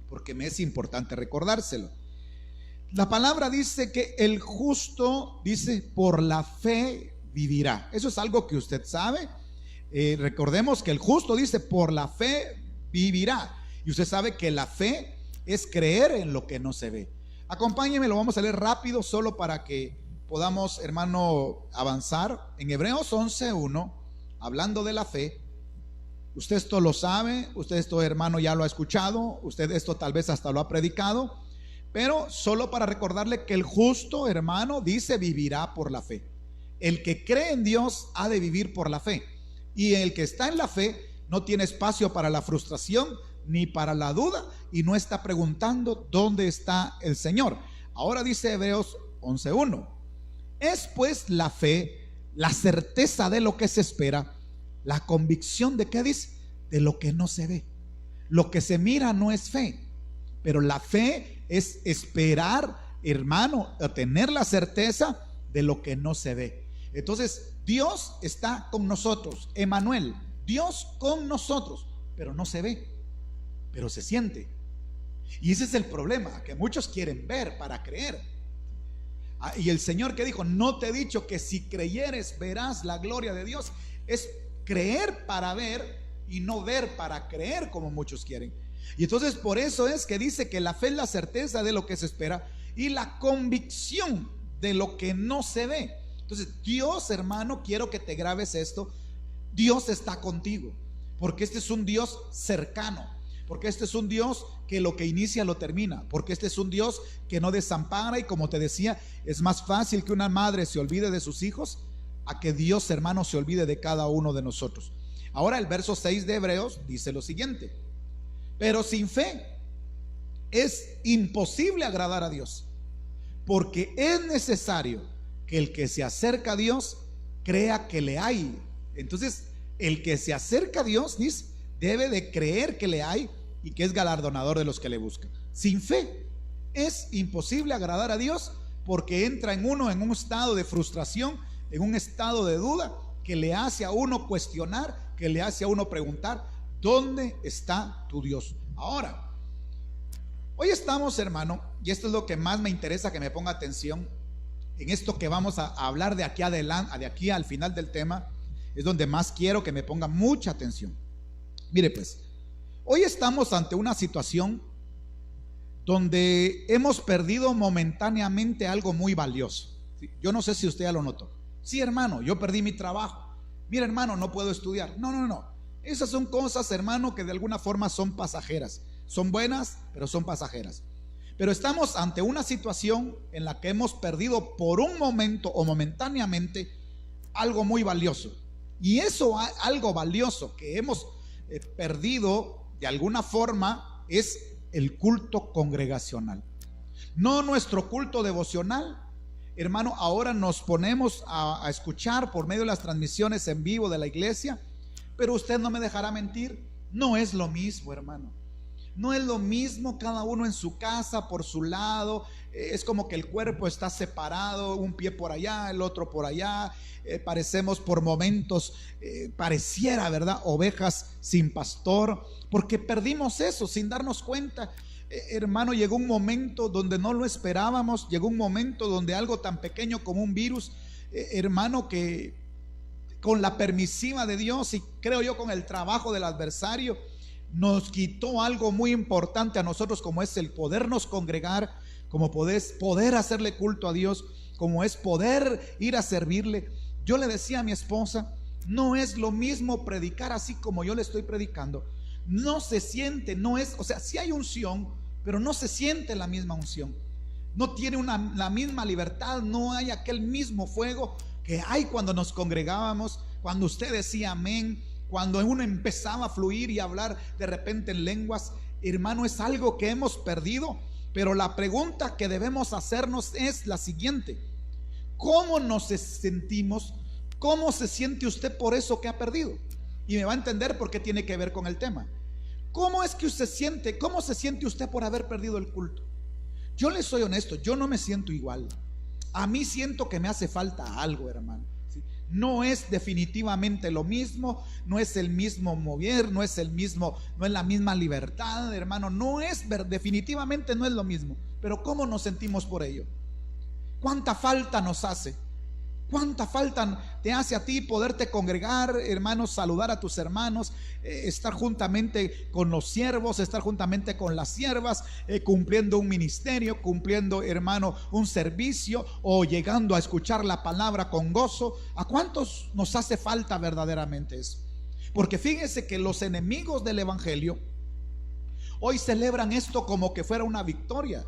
porque me es importante recordárselo. La palabra dice que el justo, dice, por la fe vivirá. Eso es algo que usted sabe. Recordemos que el justo, dice, por la fe vivirá. Y usted sabe que la fe es creer en lo que no se ve. Acompáñeme, lo vamos a leer rápido, solo para que podamos, hermano, avanzar. En Hebreos 11:1, hablando de la fe. Usted esto lo sabe, usted esto, hermano, ya lo ha escuchado, usted esto tal vez hasta lo ha predicado, pero solo para recordarle que el justo, hermano, dice, vivirá por la fe. El que cree en Dios ha de vivir por la fe, y el que está en la fe no tiene espacio para la frustración ni para la duda, y no está preguntando dónde está el Señor. Ahora dice Hebreos 11:1, es pues la fe la certeza de lo que se espera, la convicción de qué dice, de lo que no se ve. Lo que se mira no es fe, pero la fe es esperar, hermano, a tener la certeza de lo que no se ve. Entonces, Dios está con nosotros, Emmanuel, Dios con nosotros, pero no se ve, pero se siente. Y ese es el problema, que muchos quieren ver para creer. Y el Señor que dijo, no te he dicho que si creyeres verás la gloria de Dios. Es creer para ver y no ver para creer, como muchos quieren. Y entonces por eso es que dice que la fe es la certeza de lo que se espera y la convicción de lo que no se ve. Entonces Dios, hermano, quiero que te grabes esto. Dios está contigo, porque este es un Dios cercano, porque este es un Dios que lo que inicia lo termina, porque este es un Dios que no desampara. Y como te decía, es más fácil que una madre se olvide de sus hijos a que Dios, hermano, se olvide de cada uno de nosotros. Ahora el verso 6 de Hebreos dice lo siguiente: pero sin fe es imposible agradar a Dios, porque es necesario que el que se acerca a Dios crea que le hay. Entonces, el que se acerca a Dios, dice, debe de creer que le hay y que es galardonador de los que le buscan. Sin fe es imposible agradar a Dios, porque entra en uno en un estado de frustración, en un estado de duda, que le hace a uno cuestionar, que le hace a uno preguntar, ¿dónde está tu Dios? Ahora, hoy estamos, hermano, y esto es lo que más me interesa que me ponga atención en esto que vamos a hablar de aquí adelante, de aquí al final del tema, es donde más quiero que me ponga mucha atención. Mire pues, hoy estamos ante una situación donde hemos perdido momentáneamente algo muy valioso. Yo no sé si usted ya lo notó. Sí, hermano, yo perdí mi trabajo. Mira, hermano, no puedo estudiar. No. Esas son cosas, hermano, que de alguna forma son pasajeras. Son buenas, pero son pasajeras. Pero estamos ante una situación en la que hemos perdido por un momento o momentáneamente algo muy valioso. Y eso, algo valioso que hemos perdido de alguna forma, es el culto congregacional. No nuestro culto devocional. Hermano, ahora nos ponemos a escuchar por medio de las transmisiones en vivo de la iglesia, pero usted no me dejará mentir, no es lo mismo, hermano. No es lo mismo, cada uno en su casa, por su lado. Es como que el cuerpo está separado, un pie por allá, el otro por allá. Parecemos por momentos, pareciera, ¿verdad?, ovejas sin pastor, porque perdimos eso sin darnos cuenta. Hermano, llegó un momento donde no lo esperábamos. Llegó un momento donde algo tan pequeño como un virus, hermano, que con la permisiva de Dios y creo yo con el trabajo del adversario, nos quitó algo muy importante a nosotros, como es el podernos congregar, como poder hacerle culto a Dios, como es poder ir a servirle. Yo le decía a mi esposa, no es lo mismo predicar así como yo le estoy predicando. No se siente, no es, o sea, sí hay unción, pero no se siente la misma unción. No tiene la misma libertad, no hay aquel mismo fuego que hay cuando nos congregábamos, cuando usted decía amén, cuando uno empezaba a fluir y a hablar de repente en lenguas, hermano, es algo que hemos perdido. Pero la pregunta que debemos hacernos es la siguiente: ¿cómo nos sentimos? ¿Cómo se siente usted por eso que ha perdido? Y me va a entender por qué tiene que ver con el tema. ¿Cómo es que usted siente? ¿Cómo se siente usted por haber perdido el culto? Yo le soy honesto, yo no me siento igual. A mí siento que me hace falta algo, hermano. ¿Sí? No es definitivamente lo mismo, no es el mismo mover, no es la misma libertad, hermano. Definitivamente no es lo mismo. Pero ¿cómo nos sentimos por ello? ¿Cuánta falta nos hace? ¿Cuánta falta te hace a ti poderte congregar, hermanos, saludar a tus hermanos, estar juntamente con los siervos, estar juntamente con las siervas, cumpliendo un ministerio, cumpliendo, hermano, un servicio, o llegando a escuchar la palabra con gozo? ¿A cuántos nos hace falta verdaderamente eso? Porque fíjense que los enemigos del evangelio hoy celebran esto como que fuera una victoria.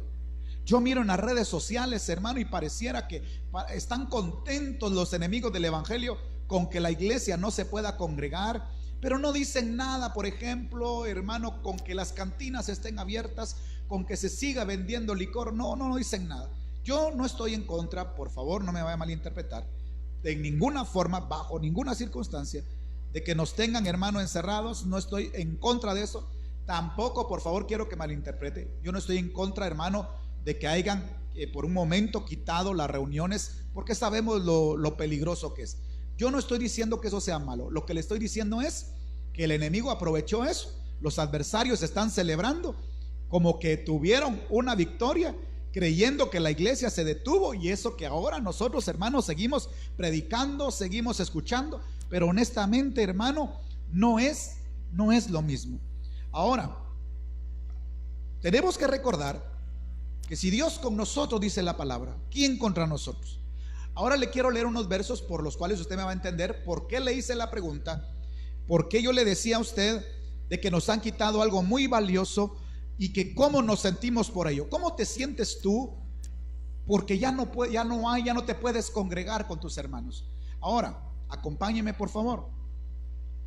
Yo miro en las redes sociales, hermano, y pareciera que están contentos los enemigos del evangelio con que la iglesia no se pueda congregar, pero no dicen nada, por ejemplo, hermano, con que las cantinas estén abiertas, con que se siga vendiendo licor. No dicen nada. Yo no estoy en contra, por favor, no me vaya a malinterpretar, de ninguna forma, bajo ninguna circunstancia, de que nos tengan, hermano, encerrados. No estoy en contra de eso. Tampoco, por favor, quiero que malinterprete. Yo no estoy en contra, hermano, de que hayan por un momento quitado las reuniones, porque sabemos lo peligroso que es. Yo no estoy diciendo que eso sea malo. Lo que le estoy diciendo es que el enemigo aprovechó eso. Los adversarios están celebrando como que tuvieron una victoria, creyendo que la iglesia se detuvo, y eso que ahora nosotros, hermanos, seguimos predicando, seguimos escuchando, pero honestamente, hermano, no es lo mismo. Ahora, tenemos que recordar que si Dios con nosotros, dice la palabra, ¿quién contra nosotros? Ahora le quiero leer unos versos por los cuales usted me va a entender por qué le hice la pregunta, por qué yo le decía a usted de que nos han quitado algo muy valioso y que cómo nos sentimos por ello. ¿Cómo te sientes tú? Porque ya no te puedes congregar con tus hermanos. Ahora, acompáñeme por favor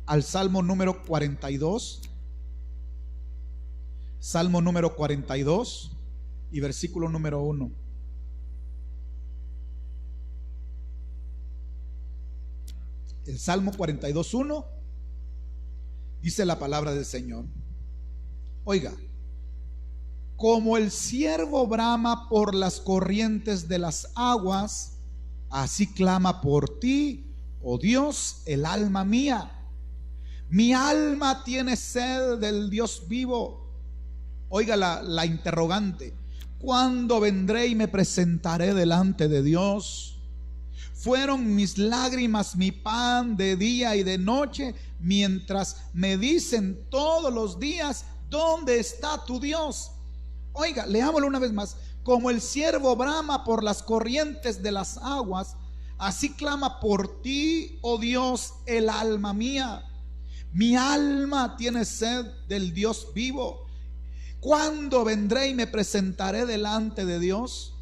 al Salmo número 42. Salmo número 42 y versículo número 1. El Salmo 42:1 dice la palabra del Señor. Oiga: como el ciervo brama por las corrientes de las aguas, así clama por ti, oh Dios, el alma mía. Mi alma tiene sed del Dios vivo. Oiga la interrogante: ¿cuándo vendré y me presentaré delante de Dios? Fueron mis lágrimas mi pan de día y de noche, mientras me dicen todos los días: ¿dónde está tu Dios? Oiga, leámoslo una vez más. Como el ciervo brama por las corrientes de las aguas, así clama por ti, oh Dios, el alma mía. Mi alma tiene sed del Dios vivo. ¿Cuándo vendré y me presentaré delante de Dios?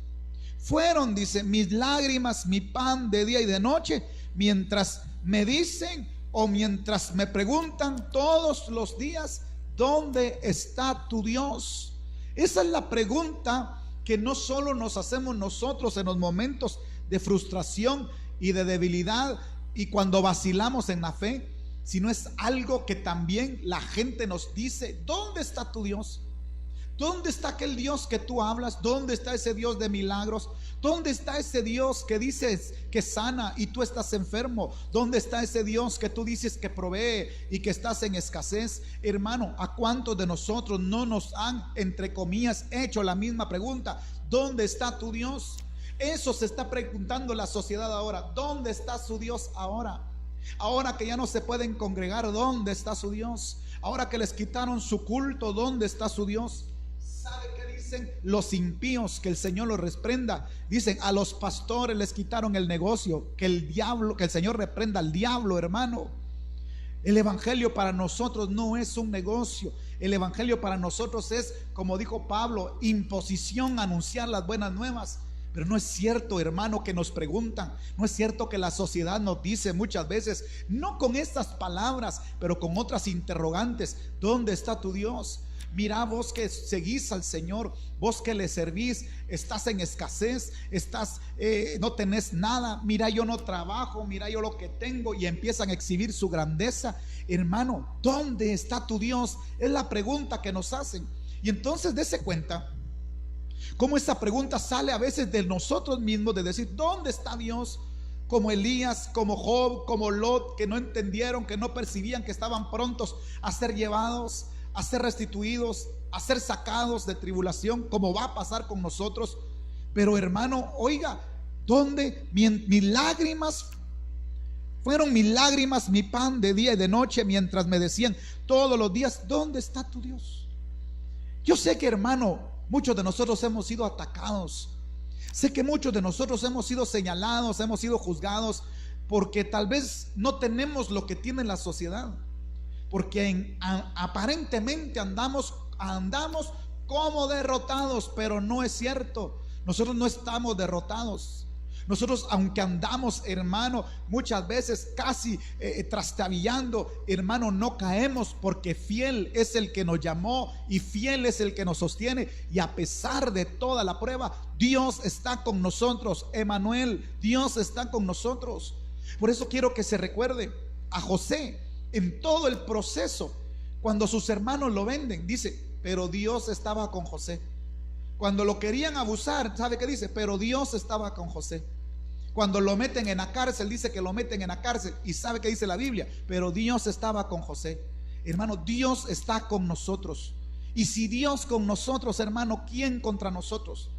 Fueron, dice, mis lágrimas mi pan de día y de noche, mientras me dicen o mientras me preguntan todos los días: ¿dónde está tu Dios? Esa es la pregunta que no solo nos hacemos nosotros en los momentos de frustración y de debilidad y cuando vacilamos en la fe, sino es algo que también la gente nos dice: ¿dónde está tu Dios? ¿Dónde está aquel Dios que tú hablas? ¿Dónde está ese Dios de milagros? ¿Dónde está ese Dios que dices que sana y tú estás enfermo? ¿Dónde está ese Dios que tú dices que provee y que estás en escasez? Hermano, ¿a cuántos de nosotros no nos han, entre comillas, hecho la misma pregunta? ¿Dónde está tu Dios? Eso se está preguntando la sociedad ahora. ¿Dónde está su Dios ahora? Ahora que ya no se pueden congregar, ¿dónde está su Dios? Ahora que les quitaron su culto, ¿dónde está su Dios? ¿Sabe qué dicen los impíos? Que el Señor los reprenda. Dicen: a los pastores les quitaron el negocio. Que el Señor reprenda al diablo, hermano. El evangelio para nosotros no es un negocio. El evangelio para nosotros es, como dijo Pablo, imposición a anunciar las buenas nuevas. Pero no es cierto, hermano, que nos preguntan, no es cierto que la sociedad nos dice muchas veces, no con estas palabras, pero con otras interrogantes: ¿dónde está tu Dios? Mira, vos que seguís al Señor, vos que le servís, estás en escasez, no tenés nada. Mira, yo no trabajo, mira yo lo que tengo, y empiezan a exhibir su grandeza. Hermano, ¿dónde está tu Dios? Es la pregunta que nos hacen. Y entonces dése cuenta cómo esa pregunta sale a veces de nosotros mismos, de decir: ¿dónde está Dios? Como Elías, como Job, como Lot, que no entendieron, que no percibían que estaban prontos a ser llevados, a ser restituidos, a ser sacados de tribulación, como va a pasar con nosotros. Pero hermano, oiga, ¿dónde? Mis lágrimas fueron mis lágrimas, mi pan de día y de noche, mientras me decían todos los días: ¿dónde está tu Dios? Yo sé que, hermano, muchos de nosotros hemos sido atacados. Sé que muchos de nosotros hemos sido señalados, hemos sido juzgados, porque tal vez no tenemos lo que tiene la sociedad. Porque aparentemente andamos como derrotados, pero no es cierto. Nosotros no estamos derrotados. Nosotros, aunque andamos, hermano, muchas veces casi trastabillando, hermano, no caemos, porque fiel es el que nos llamó y fiel es el que nos sostiene. Y a pesar de toda la prueba, Dios está con nosotros. Emmanuel, Dios está con nosotros. Por eso quiero que se recuerde a José en todo el proceso. Cuando sus hermanos lo venden, dice: pero Dios estaba con José. Cuando lo querían abusar, ¿sabe qué dice? Pero Dios estaba con José. Cuando lo meten en la cárcel, dice que lo meten en la cárcel. ¿Y sabe qué dice la Biblia? Pero Dios estaba con José. Hermano, Dios está con nosotros. Y si Dios con nosotros, hermano, ¿quién contra nosotros?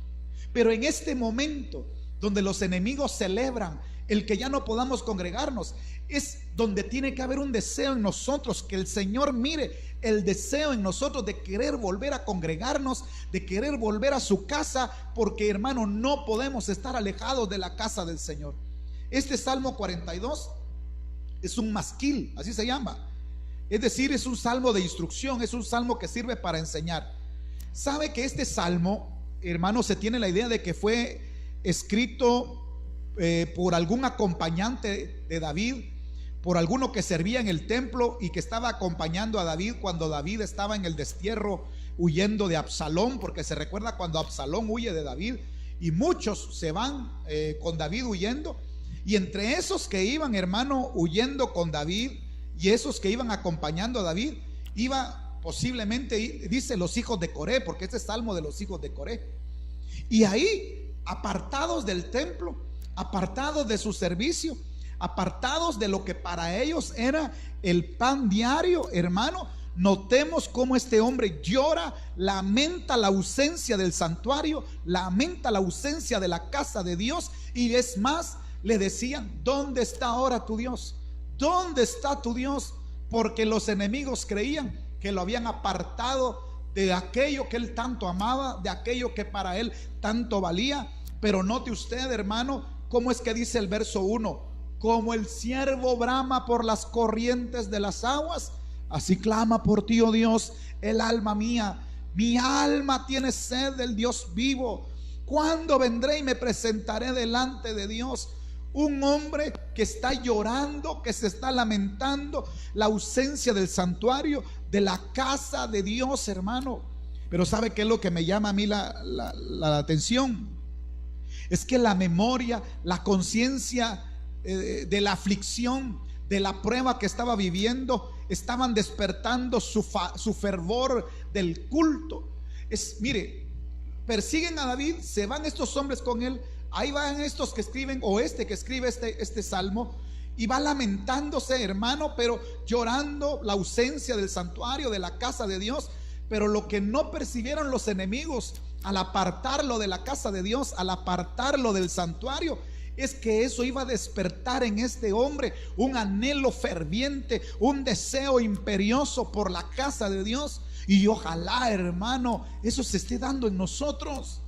Pero en este momento donde los enemigos celebran el que ya no podamos congregarnos, es donde tiene que haber un deseo en nosotros, que el Señor mire el deseo en nosotros de querer volver a congregarnos, de querer volver a su casa, porque, hermano, no podemos estar alejados de la casa del Señor. Este Salmo 42 es un masquil, así se llama. Es decir, es un salmo de instrucción, es un salmo que sirve para enseñar. ¿Sabe que este salmo, hermano, se tiene la idea de que fue escrito por algún acompañante de David, por alguno que servía en el templo y que estaba acompañando a David cuando David estaba en el destierro huyendo de Absalón? Porque se recuerda cuando Absalón huye de David y muchos se van con David huyendo, y entre esos que iban, hermano, huyendo con David y esos que iban acompañando a David, iba posiblemente, dice, los hijos de Coré, porque este es salmo de los hijos de Coré. Y ahí, apartados del templo, apartados de su servicio, apartados de lo que para ellos era el pan diario, hermano, notemos cómo este hombre llora, lamenta la ausencia del santuario, lamenta la ausencia de la casa de Dios. Y es más, le decían: ¿dónde está ahora tu Dios? ¿Dónde está tu Dios? Porque los enemigos creían que lo habían apartado de aquello que él tanto amaba, de aquello que para él tanto valía. Pero note usted, hermano, cómo es que dice el verso 1: como el ciervo brama por las corrientes de las aguas, así clama por ti, oh Dios, el alma mía. Mi alma tiene sed del Dios vivo. ¿Cuándo vendré y me presentaré delante de Dios? Un hombre que está llorando, que se está lamentando la ausencia del santuario, de la casa de Dios, hermano. Pero ¿sabe qué es lo que me llama a mí la atención? Es que la memoria, la conciencia de la aflicción, de la prueba que estaba viviendo, estaban despertando su fervor del culto. Mire, persiguen a David, se van estos hombres con él. Ahí van estos que escriben, o que escribe este salmo, y va lamentándose, hermano, pero llorando la ausencia del santuario, de la casa de Dios. Pero lo que no percibieron los enemigos al apartarlo de la casa de Dios, al apartarlo del santuario, es que eso iba a despertar en este hombre un anhelo ferviente, un deseo imperioso por la casa de Dios. Y ojalá, hermano, eso se esté dando en nosotros,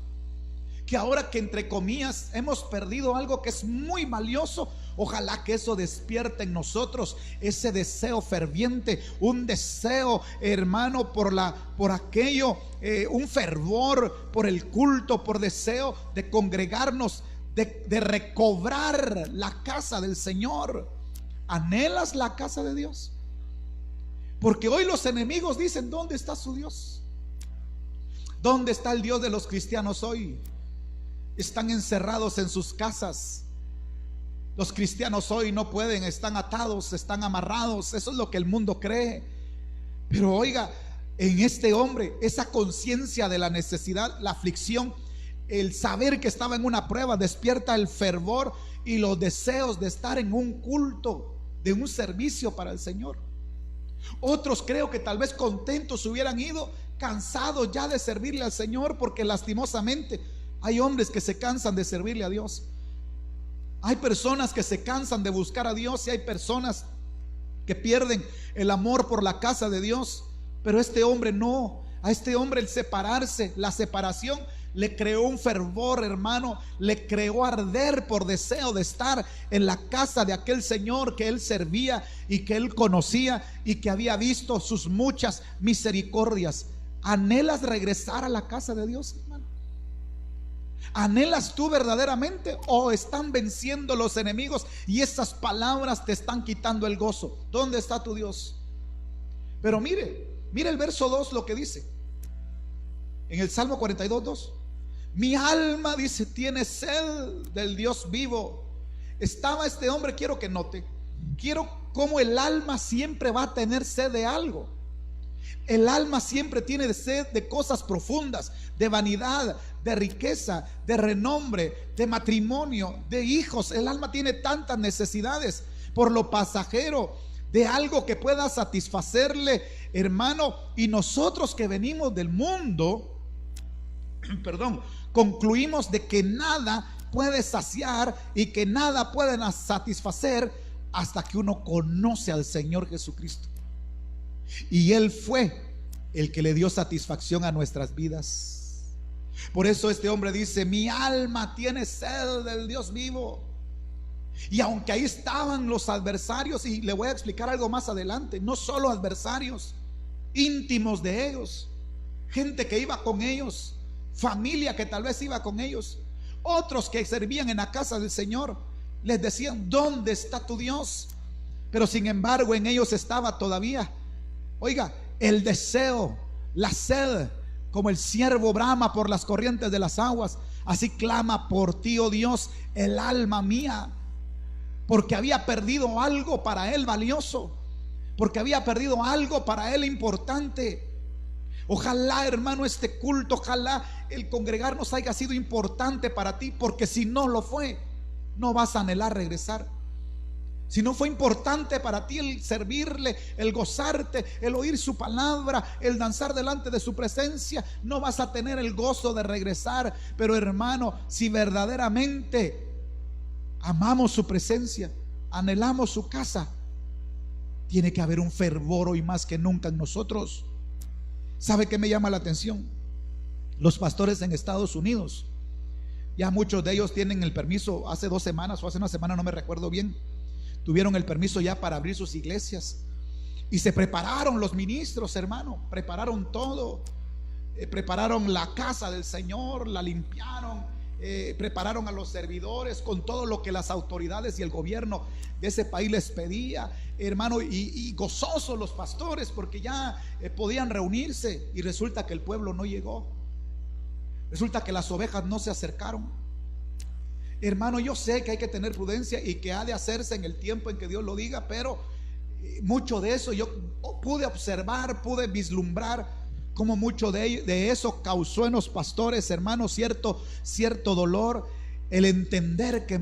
que ahora que, entre comillas, hemos perdido algo que es muy valioso, Ojalá que eso despierte en nosotros ese deseo ferviente, un deseo, hermano, por aquello, un fervor por el culto, por deseo de congregarnos, de recobrar la casa del Señor. ¿Anhelas la casa de Dios? Porque hoy los enemigos dicen: ¿dónde está su Dios? ¿Dónde está el Dios de los cristianos hoy? Están encerrados en sus casas. Los cristianos hoy no pueden, están atados, están amarrados. Eso es lo que el mundo cree. Pero oiga, en este hombre, esa conciencia de la necesidad, la aflicción, el saber que estaba en una prueba, despierta el fervor y los deseos de estar en un culto, de un servicio para el Señor. Otros creo que tal vez contentos hubieran ido, cansados ya de servirle al Señor, porque lastimosamente hay hombres que se cansan de servirle a Dios. Hay personas que se cansan de buscar a Dios y hay personas que pierden el amor por la casa de Dios. Pero este hombre no. A este hombre el separarse, la separación, le creó un fervor, hermano. Le creó arder por deseo de estar en la casa de aquel Señor que él servía y que él conocía y que había visto sus muchas misericordias. ¿Anhelas regresar a la casa de Dios, hermano? ¿Anhelas tú verdaderamente, o están venciendo los enemigos y esas palabras te están quitando el gozo? ¿Dónde está tu Dios? Pero mire el verso 2, lo que dice en el Salmo 42:2. Mi alma, dice, tiene sed del Dios vivo. Estaba este hombre, quiero que note, como el alma siempre va a tener sed de algo. El alma siempre tiene sed de cosas profundas, de vanidad, de riqueza, de renombre, de matrimonio, de hijos. El alma tiene tantas necesidades por lo pasajero, de algo que pueda satisfacerle, hermano. Y nosotros que venimos del mundo, concluimos de que nada puede saciar y que nada puede satisfacer hasta que uno conoce al Señor Jesucristo. Y Él fue el que le dio satisfacción a nuestras vidas. Por eso este hombre dice: mi alma tiene sed del Dios vivo. Y aunque ahí estaban los adversarios, y le voy a explicar algo más adelante, no solo adversarios, íntimos de ellos, gente que iba con ellos, familia que tal vez iba con ellos, otros que servían en la casa del Señor, les decían: ¿dónde está tu Dios? Pero sin embargo en ellos estaba todavía, oiga, el deseo, la sed, como el ciervo brama por las corrientes de las aguas, así clama por ti, oh Dios, el alma mía. Porque había perdido algo para él valioso, porque había perdido algo para él importante. Ojalá, hermano, este culto, ojalá el congregarnos haya sido importante para ti, porque si no lo fue, no vas a anhelar regresar. Si no fue importante para ti el servirle, el gozarte, el oír su palabra, el danzar delante de su presencia, no vas a tener el gozo de regresar. Pero hermano, si verdaderamente amamos su presencia, anhelamos su casa, tiene que haber un fervor hoy más que nunca en nosotros. ¿Sabe qué me llama la atención? Los pastores en Estados Unidos, ya muchos de ellos tienen el permiso. Hace 2 semanas o hace una semana, no me recuerdo bien, tuvieron el permiso ya para abrir sus iglesias. Y se prepararon los ministros, hermano, prepararon todo, prepararon la casa del Señor, la limpiaron, prepararon a los servidores con todo lo que las autoridades y el gobierno de ese país les pedía, hermano, y gozosos los pastores porque ya podían reunirse. Y resulta que el pueblo no llegó, resulta que las ovejas no se acercaron. Hermano, yo sé que hay que tener prudencia y que ha de hacerse en el tiempo en que Dios lo diga, pero mucho de eso yo pude observar, pude vislumbrar como mucho de eso causó en los pastores, hermanos, cierto dolor, el entender que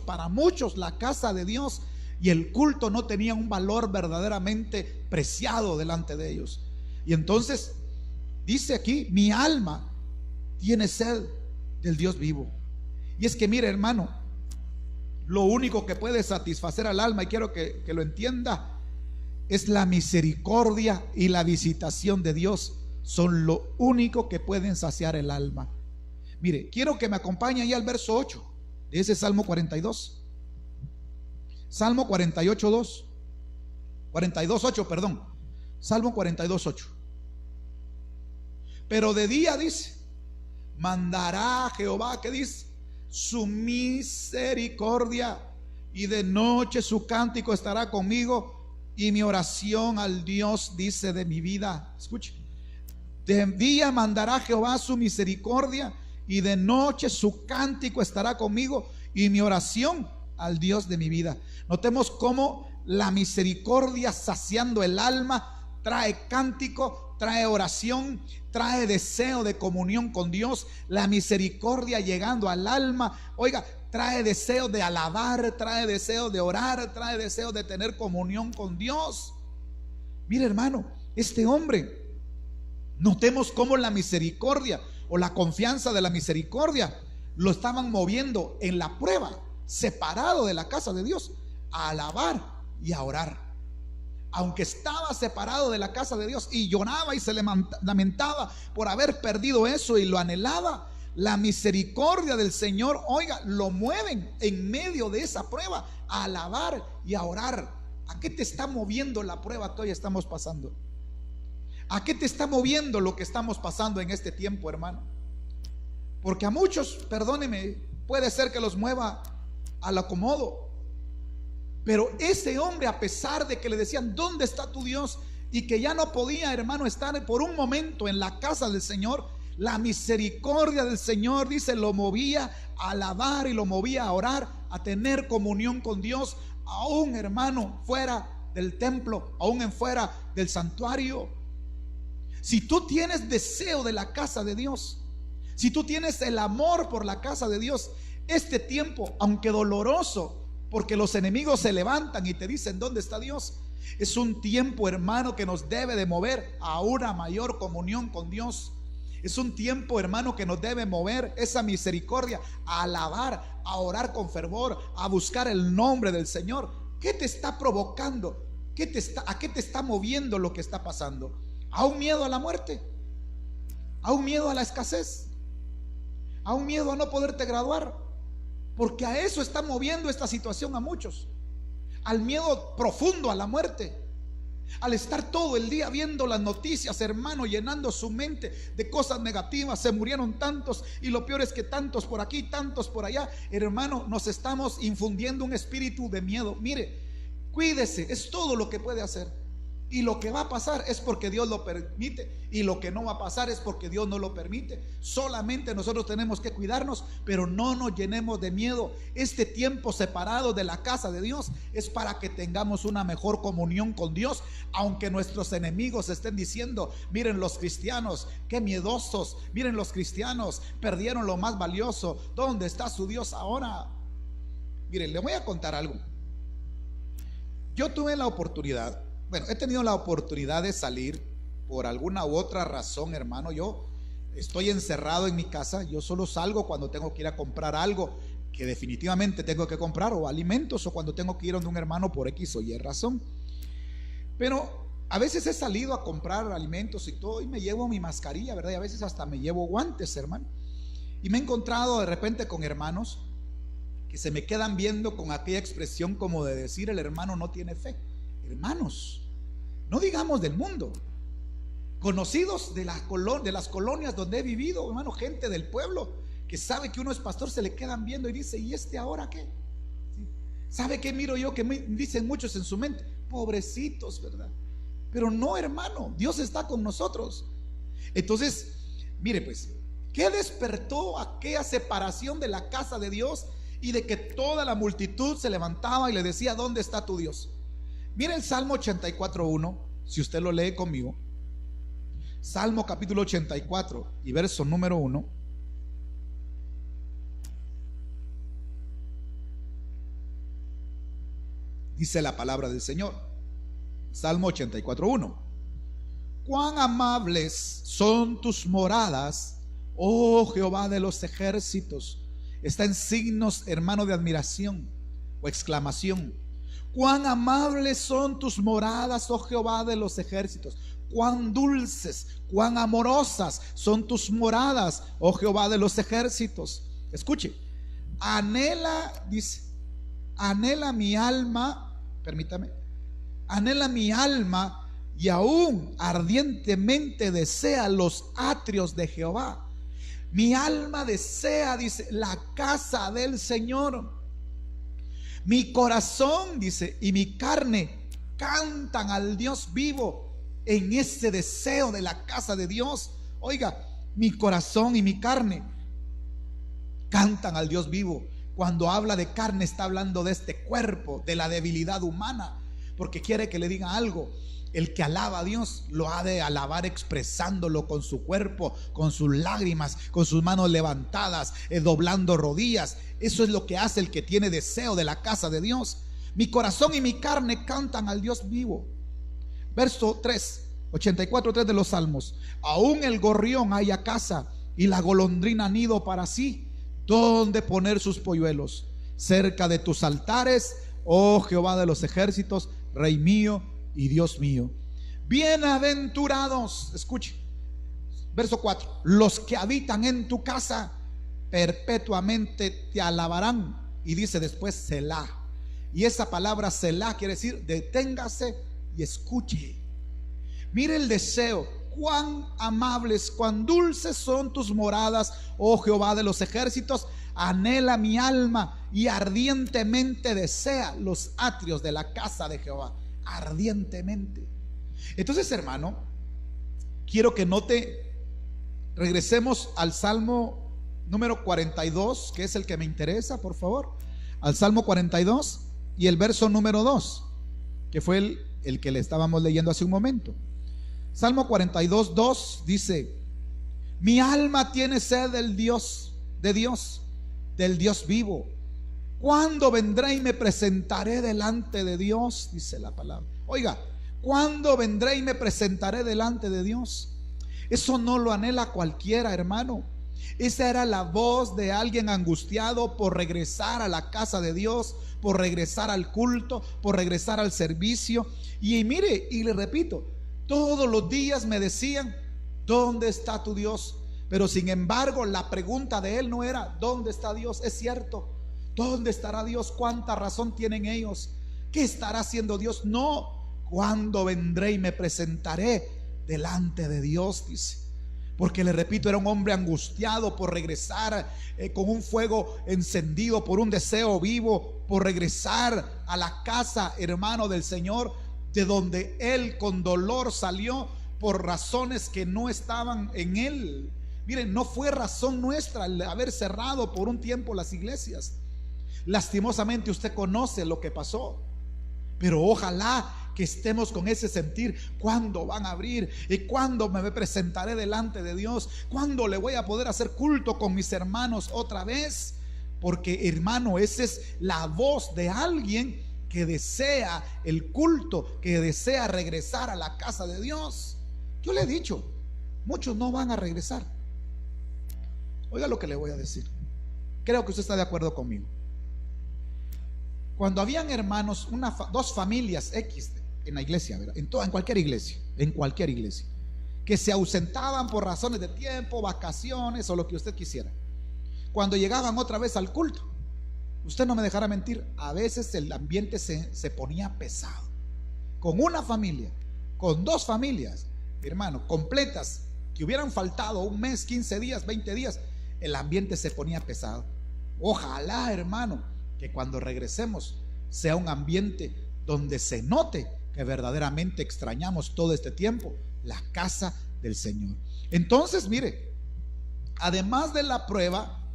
para muchos la casa de Dios y el culto no tenían un valor verdaderamente preciado delante de ellos. Y entonces dice aquí: mi alma tiene sed del Dios vivo. Y es que mire, hermano, lo único que puede satisfacer al alma, y quiero que lo entienda, es la misericordia y la visitación de Dios. Son lo único que pueden saciar el alma. Mire, quiero que me acompañe ahí al verso 8 de ese Salmo 42. Salmo 48:2, 42:8, perdón. Salmo 42:8. Pero de día, dice, mandará Jehová, ¿qué dice? Su misericordia, y de noche su cántico estará conmigo, y mi oración al Dios, dice, de mi vida. Escuche. De día mandará Jehová su misericordia, y de noche su cántico estará conmigo, y mi oración al Dios de mi vida. Notemos cómo la misericordia, saciando el alma, trae cántico, trae oración, trae deseo de comunión con Dios. La misericordia llegando al alma, oiga, trae deseo de alabar, trae deseo de orar, trae deseo de tener comunión con Dios. Mire, hermano, este hombre, notemos cómo la misericordia o la confianza de la misericordia lo estaban moviendo en la prueba, separado de la casa de Dios, a alabar y a orar. Aunque estaba separado de la casa de Dios y lloraba y se lamentaba por haber perdido eso y lo anhelaba, la misericordia del Señor, oiga, lo mueven en medio de esa prueba a alabar y a orar. ¿A qué te está moviendo la prueba que hoy estamos pasando? ¿A qué te está moviendo lo que estamos pasando en este tiempo, hermano? Porque a muchos, perdóneme, puede ser que los mueva al acomodo. Pero ese hombre, a pesar de que le decían, ¿dónde está tu Dios? Y que ya no podía, hermano, estar por un momento en la casa del Señor, la misericordia del Señor, dice, lo movía a alabar y lo movía a orar, a tener comunión con Dios, aún, hermano, fuera del templo, aún en fuera del santuario. Si tú tienes deseo de la casa de Dios, si tú tienes el amor por la casa de Dios, este tiempo, aunque doloroso, porque los enemigos se levantan y te dicen, ¿dónde está Dios? Es un tiempo, hermano, que nos debe de mover a una mayor comunión con Dios. Es un tiempo, hermano, que nos debe mover esa misericordia a alabar, a orar con fervor, a buscar el nombre del Señor. ¿Qué te está provocando? ¿A qué te está moviendo lo que está pasando? ¿A un miedo a la muerte? ¿A un miedo a la escasez? ¿A un miedo a no poderte graduar? Porque a eso está moviendo esta situación a muchos. Al miedo profundo a la muerte. Al estar todo el día viendo las noticias, hermano, llenando su mente de cosas negativas. Se murieron tantos y lo peor es que tantos por aquí, tantos por allá. Hermano, nos estamos infundiendo un espíritu de miedo. Mire, cuídese, es todo lo que puede hacer. Y lo que va a pasar es porque Dios lo permite, y lo que no va a pasar es porque Dios no lo permite. Solamente nosotros tenemos que cuidarnos, pero no nos llenemos de miedo. Este tiempo separado de la casa de Dios es para que tengamos una mejor comunión con Dios. Aunque nuestros enemigos estén diciendo, miren los cristianos, qué miedosos, miren los cristianos, perdieron lo más valioso, ¿dónde está su Dios ahora? Miren, le voy a contar algo. Yo tuve la oportunidad, he tenido la oportunidad de salir por alguna u otra razón, hermano. Yo estoy encerrado en mi casa. Yo solo salgo cuando tengo que ir a comprar algo que definitivamente tengo que comprar, o alimentos, o cuando tengo que ir donde un hermano por X o Y razón. Pero a veces he salido a comprar alimentos y todo, y me llevo mi mascarilla, ¿verdad? Y a veces hasta me llevo guantes, hermano. Y me he encontrado de repente con hermanos que se me quedan viendo con aquella expresión como de decir, el hermano no tiene fe. Hermanos, no digamos del mundo, conocidos de las colonias donde he vivido, hermano, gente del pueblo que sabe que uno es pastor, se le quedan viendo y dice, ¿y este ahora qué? ¿Sí? ¿Sabe qué miro yo? Que me dicen muchos en su mente, pobrecitos, ¿verdad? Pero no, hermano, Dios está con nosotros. Entonces, mire pues, ¿qué despertó aquella separación de la casa de Dios y de que toda la multitud se levantaba y le decía, ¿dónde está tu Dios? Mire el Salmo 84:1, si usted lo lee conmigo. Salmo capítulo 84 y verso número 1. Dice la palabra del Señor. Salmo 84:1. Cuán amables son tus moradas, oh Jehová de los ejércitos. Está en signos, hermano, de admiración o exclamación. Cuán amables son tus moradas, oh Jehová de los ejércitos. Cuán dulces, cuán amorosas son tus moradas, oh Jehová de los ejércitos. Escuche, anhela, dice, anhela mi alma, permítame, anhela mi alma y aún ardientemente desea los atrios de Jehová. Mi alma desea, dice, la casa del Señor. Mi corazón, dice, y mi carne cantan al Dios vivo en ese deseo de la casa de Dios. Oiga, mi corazón y mi carne cantan al Dios vivo. Cuando habla de carne está hablando de este cuerpo, de la debilidad humana, porque quiere que le diga algo. El que alaba a Dios lo ha de alabar expresándolo con su cuerpo, con sus lágrimas, con sus manos levantadas, doblando rodillas. Eso es lo que hace el que tiene deseo de la casa de Dios. Mi corazón y mi carne cantan al Dios vivo. Verso 3, 84:3 de los Salmos. Aún el gorrión halla casa y la golondrina nido para sí, donde poner sus polluelos. Cerca de tus altares, oh Jehová de los ejércitos, Rey mío y Dios mío. Bienaventurados, escuche, verso 4, los que habitan en tu casa perpetuamente te alabarán. Y dice después Selah. Y esa palabra Selah quiere decir deténgase y escuche. Mire el deseo. Cuán amables, cuán dulces son tus moradas, oh Jehová de los ejércitos. Anhela mi alma y ardientemente desea los atrios de la casa de Jehová. Ardientemente. Entonces, hermano, quiero que note, regresemos al Salmo número 42, que es el que me interesa, por favor. Al Salmo 42 y el verso número 2, que fue el que le estábamos leyendo hace un momento. Salmo 42, 2 dice: mi alma tiene sed del Dios, del Dios vivo. ¿Cuándo vendré y me presentaré delante de Dios? Dice la palabra. Oiga, ¿cuándo vendré y me presentaré delante de Dios? Eso no lo anhela cualquiera, hermano. Esa era la voz de alguien angustiado por regresar a la casa de Dios, por regresar al culto, por regresar al servicio. Y mire, y le repito, todos los días me decían: ¿dónde está tu Dios? Pero sin embargo, la pregunta de él no era ¿dónde está Dios? Es cierto, ¿dónde estará Dios? ¿Cuánta razón tienen ellos? ¿Qué estará haciendo Dios? No, ¿cuándo vendré y me presentaré delante de Dios? Dice. Porque le repito, era un hombre angustiado por regresar con un fuego encendido, por un deseo vivo, por regresar a la casa, hermano, del Señor, de donde él con dolor salió por razones que no estaban en él. Miren, no fue razón nuestra el haber cerrado por un tiempo las iglesias. Lastimosamente usted conoce lo que pasó, pero ojalá que estemos con ese sentir. ¿Cuándo van a abrir? ¿Y cuándo me presentaré delante de Dios? ¿Cuándo le voy a poder hacer culto con mis hermanos otra vez? Porque, hermano, esa es la voz de alguien que desea el culto, que desea regresar a la casa de Dios. Yo le he dicho, muchos no van a regresar. Oiga lo que le voy a decir. Creo que usted está de acuerdo conmigo. Cuando habían hermanos, dos familias X en la iglesia, ¿verdad? En cualquier iglesia, que se ausentaban por razones de tiempo, vacaciones o lo que usted quisiera, cuando llegaban otra vez al culto, usted no me dejará mentir, a veces el ambiente se ponía pesado. Con una familia, con dos familias, hermano, completas, que hubieran faltado un mes, 15 días, 20 días, el ambiente se ponía pesado. Ojalá, hermano, que cuando regresemos sea un ambiente donde se note que verdaderamente extrañamos todo este tiempo la casa del Señor. Entonces, mire, además de la prueba,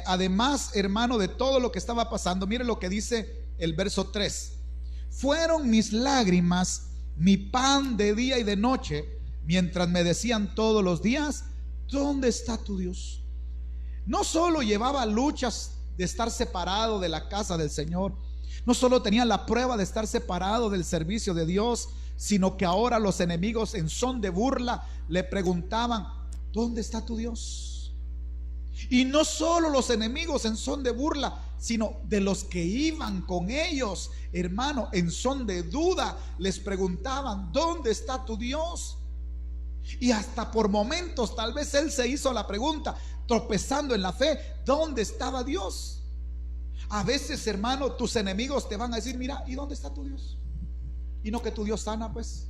además, hermano, de todo lo que estaba pasando, mire lo que dice el verso 3: fueron mis lágrimas mi pan de día y de noche, mientras me decían todos los días: ¿dónde está tu Dios? No solo llevaba luchas de estar separado de la casa del Señor, no solo tenía la prueba de estar separado del servicio de Dios, sino que ahora los enemigos en son de burla le preguntaban: ¿dónde está tu Dios? Y no solo los enemigos en son de burla, sino de los que iban con ellos, hermano, en son de duda, les preguntaban: ¿dónde está tu Dios? Y hasta por momentos tal vez él se hizo la pregunta, tropezando en la fe: ¿dónde estaba Dios? A veces, hermano, tus enemigos te van a decir: mira, ¿y dónde está tu Dios? Y no que tu Dios sana, pues.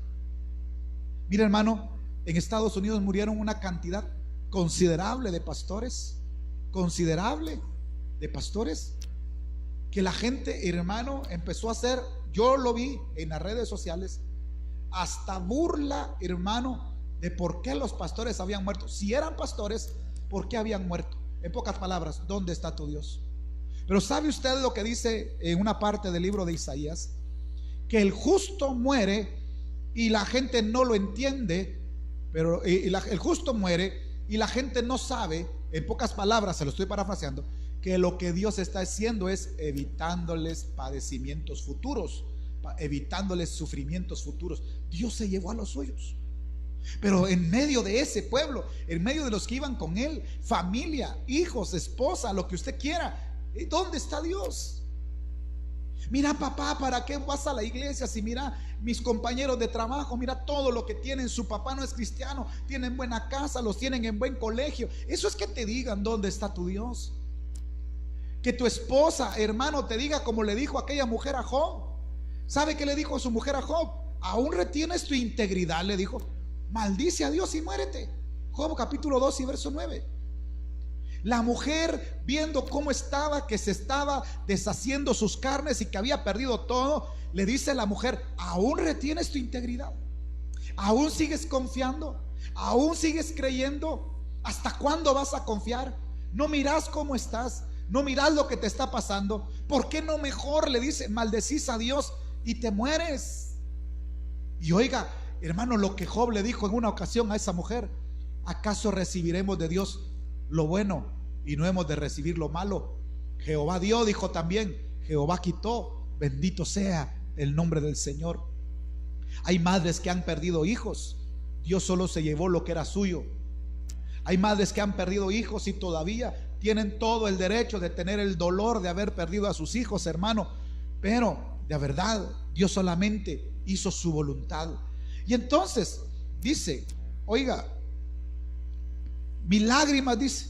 Mira, hermano, en Estados Unidos murieron una cantidad considerable de pastores, que la gente, hermano, empezó a hacer, yo lo vi en las redes sociales, hasta burla, hermano, de por qué los pastores habían muerto. Si eran pastores, ¿por qué habían muerto? En pocas palabras, ¿dónde está tu Dios? Pero ¿sabe usted lo que dice en una parte del libro de Isaías? Que el justo muere y la gente no lo entiende, pero el justo muere y la gente no sabe, en pocas palabras, se lo estoy parafraseando, que lo que Dios está haciendo es evitándoles padecimientos futuros, evitándoles sufrimientos futuros. Dios se llevó a los suyos, pero en medio de ese pueblo, en medio de los que iban con él, familia, hijos, esposa, lo que usted quiera, ¿dónde está Dios? Mira, papá, ¿para qué vas a la iglesia? Si mira, mis compañeros de trabajo, mira todo lo que tienen. Su papá no es cristiano, tienen buena casa, los tienen en buen colegio. Eso es que te digan dónde está tu Dios. Que tu esposa, hermano, te diga como le dijo aquella mujer a Job. ¿Sabe qué le dijo a su mujer a Job? ¿Aún retienes tu integridad? Le dijo: maldice a Dios y muérete. Job capítulo 2 y verso 9. La mujer, viendo cómo estaba, que se estaba deshaciendo sus carnes y que había perdido todo, le dice a la mujer: ¿aún retienes tu integridad? ¿Aún sigues confiando? ¿Aún sigues creyendo? ¿Hasta cuándo vas a confiar? ¿No miras cómo estás? ¿No miras lo que te está pasando? ¿Por qué no mejor, le dice, maldecís a Dios y te mueres? Y oiga, hermano, lo que Job le dijo en una ocasión a esa mujer: ¿acaso recibiremos de Dios lo bueno y no hemos de recibir lo malo? Jehová dio, dijo también, Jehová quitó, bendito sea el nombre del Señor. Hay madres que han perdido hijos, Dios solo se llevó lo que era suyo. Hay madres que han perdido hijos y todavía tienen todo el derecho de tener el dolor de haber perdido a sus hijos, hermano, pero de verdad Dios solamente hizo su voluntad. Y entonces dice, oiga, mis lágrimas, dice,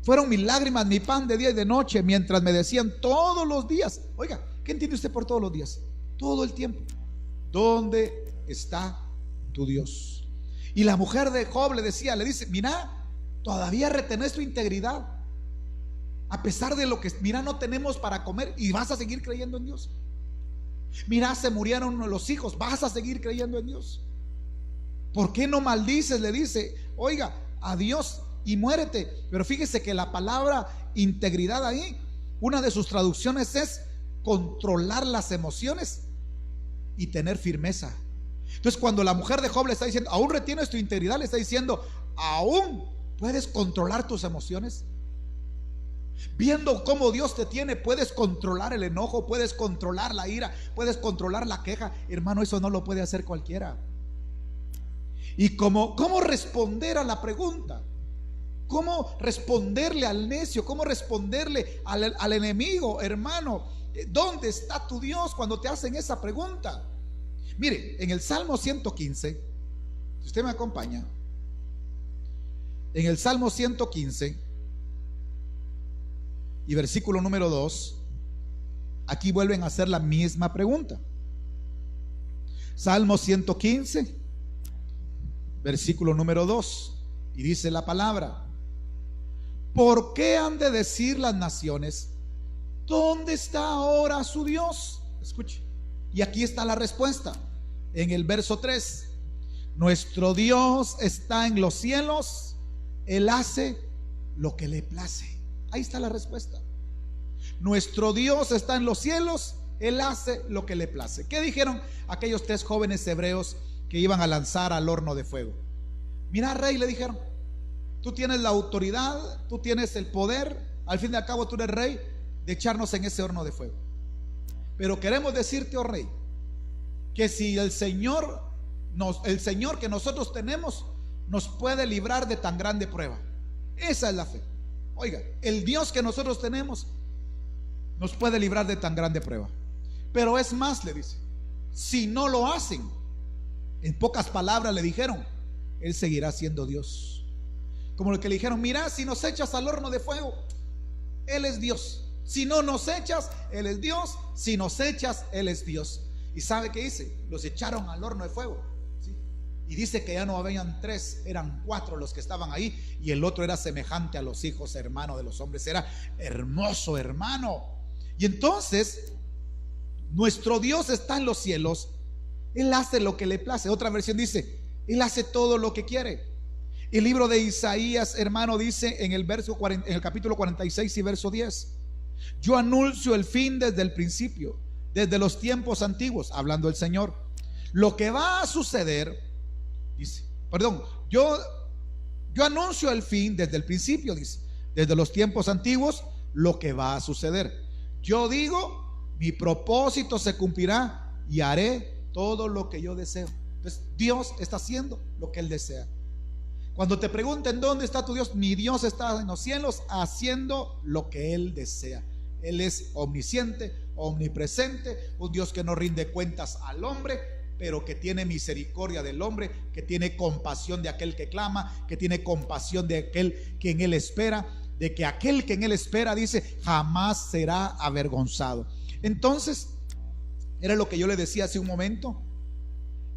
fueron mis lágrimas, mi pan de día y de noche, mientras me decían todos los días. Oiga, ¿qué entiende usted por todos los días? Todo el tiempo: ¿dónde está tu Dios? Y la mujer de Job le decía, le dice: mira, todavía retenés tu integridad, a pesar de lo que, mira, no tenemos para comer y vas a seguir creyendo en Dios. Mira, se murieron los hijos, vas a seguir creyendo en Dios. ¿Por qué no maldices? Le dice, oiga, a Dios y muérete. Pero fíjese que la palabra integridad ahí, una de sus traducciones es controlar las emociones y tener firmeza. Entonces, cuando la mujer de Job le está diciendo, aún retienes tu integridad, le está diciendo, aún puedes controlar tus emociones. Viendo cómo Dios te tiene, puedes controlar el enojo, puedes controlar la ira, puedes controlar la queja. Hermano, eso no lo puede hacer cualquiera. Y cómo responder a la pregunta, cómo responderle al necio, cómo responderle al enemigo, hermano, ¿dónde está tu Dios cuando te hacen esa pregunta? Mire, en el Salmo 115, si usted me acompaña, en el Salmo 115 y versículo número 2, aquí vuelven a hacer la misma pregunta. Salmo 115, versículo número 2, y dice la palabra: ¿por qué han de decir las naciones, ¿dónde está ahora su Dios? Escuche, y aquí está la respuesta en el verso 3: nuestro Dios está en los cielos, Él hace lo que le place. Ahí está la respuesta. Nuestro Dios está en los cielos, Él hace lo que le place. ¿Qué dijeron aquellos 3 jóvenes hebreos que iban a lanzar al horno de fuego? Mira, rey, le dijeron, tú tienes la autoridad, tú tienes el poder, al fin y al cabo tú eres rey, de echarnos en ese horno de fuego. Pero queremos decirte, oh rey, que si el Señor que nosotros tenemos nos puede librar de tan grande prueba. Esa es la fe. Oiga, el Dios que nosotros tenemos nos puede librar de tan grande prueba. Pero es más, le dice, si no lo hacen, en pocas palabras le dijeron, Él seguirá siendo Dios. Como lo que le dijeron, mira, si nos echas al horno de fuego, Él es Dios. Si no nos echas, Él es Dios. Si nos echas, Él es Dios. ¿Y sabe qué dice? Los echaron al horno de fuego, ¿sí? Y dice que ya no habían 3, eran 4 los que estaban ahí. Y el otro era semejante a los hijos, hermano, de los hombres. Era hermoso, hermano. Y entonces, nuestro Dios está en los cielos. Él hace lo que le place. Otra versión dice, Él hace todo lo que quiere. El libro de Isaías, hermano, dice en el capítulo 46 y verso 10: yo anuncio el fin desde el principio, desde los tiempos antiguos, hablando el Señor. Lo que va a suceder, dice, yo anuncio el fin desde el principio, dice, desde los tiempos antiguos, lo que va a suceder. Yo digo, mi propósito se cumplirá y haré todo lo que yo deseo. Entonces Dios está haciendo lo que Él desea. Cuando te pregunten dónde está tu Dios, mi Dios está en los cielos haciendo lo que Él desea. Él es omnisciente, omnipresente, un Dios que no rinde cuentas al hombre, pero que tiene misericordia del hombre, que tiene compasión de aquel que clama, que tiene compasión de aquel que en Él espera, de que aquel que en Él espera, dice, jamás será avergonzado. Entonces, era lo que yo le decía hace un momento.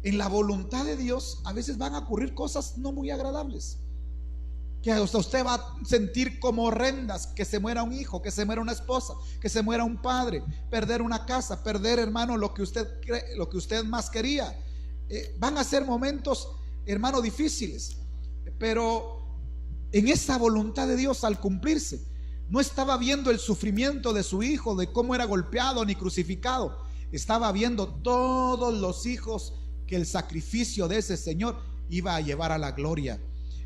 En la voluntad de Dios a veces van a ocurrir cosas no muy agradables, que hasta usted va a sentir como horrendas, que se muera un hijo, que se muera una esposa, que se muera un padre, perder una casa, perder, hermano, lo que usted cree, lo que usted más quería. Van a ser momentos, hermano, difíciles, pero en esa voluntad de Dios, al cumplirse, no estaba viendo el sufrimiento de su hijo, de cómo era golpeado ni crucificado. Estaba viendo todos los hijos que el sacrificio de ese Señor iba a llevar a la gloria.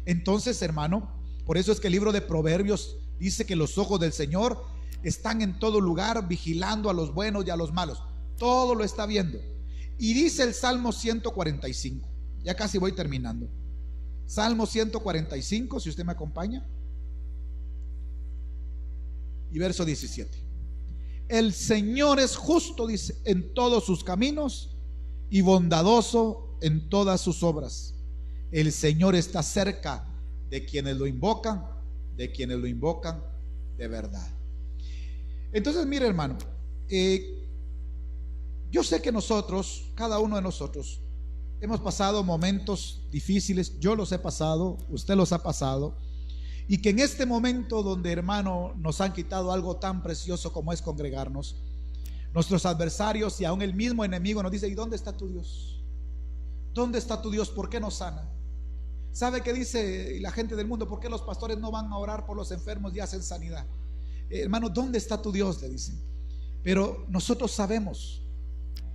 Entonces, hermano, por eso es que el libro de Proverbios dice que los ojos del Señor están en todo lugar, vigilando a los buenos y a los malos. Todo lo está viendo. Y dice el Salmo 145, ya casi voy terminando. Salmo 145, si usted me acompaña, y verso 17. El Señor es justo, dice, en todos sus caminos y bondadoso en todas sus obras. El Señor está cerca de quienes lo invocan, de verdad. Entonces, mire, hermano, yo sé que nosotros, cada uno de nosotros, hemos pasado momentos difíciles. Yo los he pasado, usted los ha pasado, y que en este momento donde, hermano, nos han quitado algo tan precioso como es congregarnos, nuestros adversarios y aún el mismo enemigo nos dice: ¿y dónde está tu Dios? ¿Dónde está tu Dios? ¿Por qué no sana? ¿Sabe qué dice la gente del mundo? ¿Por qué los pastores no van a orar por los enfermos y hacen sanidad? Hermano, ¿dónde está tu Dios?, le dicen. Pero nosotros sabemos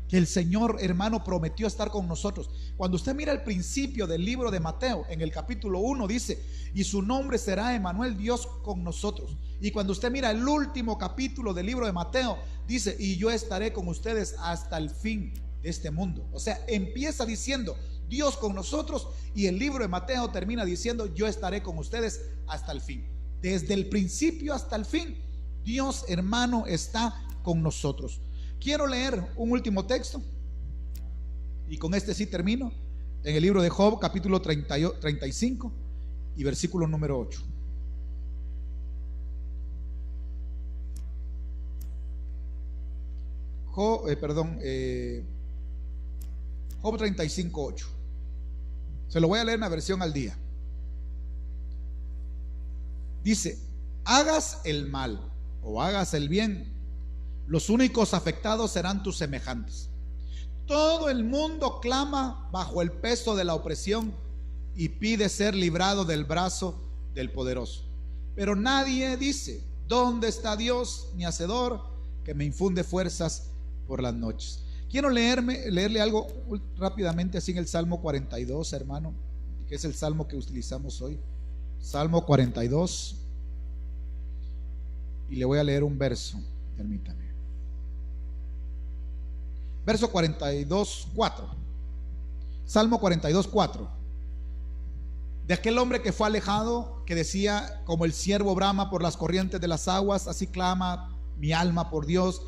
que el Señor, hermano, prometió estar con nosotros. Cuando usted mira el principio del libro de Mateo, en el capítulo 1 dice: y su nombre será Emmanuel, Dios con nosotros. Y cuando usted mira el último capítulo del libro de Mateo, dice: y yo estaré con ustedes hasta el fin de este mundo. O sea, empieza diciendo Dios con nosotros, y el libro de Mateo termina diciendo: yo estaré con ustedes hasta el fin. Desde el principio hasta el fin, Dios, hermano, está con nosotros. Quiero leer un último texto, y con este sí termino, en el libro de Job, capítulo 35 y versículo número 8. Job 35:8. Se lo voy a leer en la versión al día. Dice: hagas el mal o hagas el bien, los únicos afectados serán tus semejantes. Todo el mundo clama bajo el peso de la opresión y pide ser librado del brazo del poderoso. Pero nadie dice: ¿dónde está Dios, mi hacedor, que me infunde fuerzas por las noches? Quiero leerle algo rápidamente así en el Salmo 42, hermano, que es el salmo que utilizamos hoy. Salmo 42. Y le voy a leer un verso, permítame. Verso 42, 4. Salmo 42, 4. De aquel hombre que fue alejado, que decía: como el ciervo brama por las corrientes de las aguas, así clama mi alma por Dios.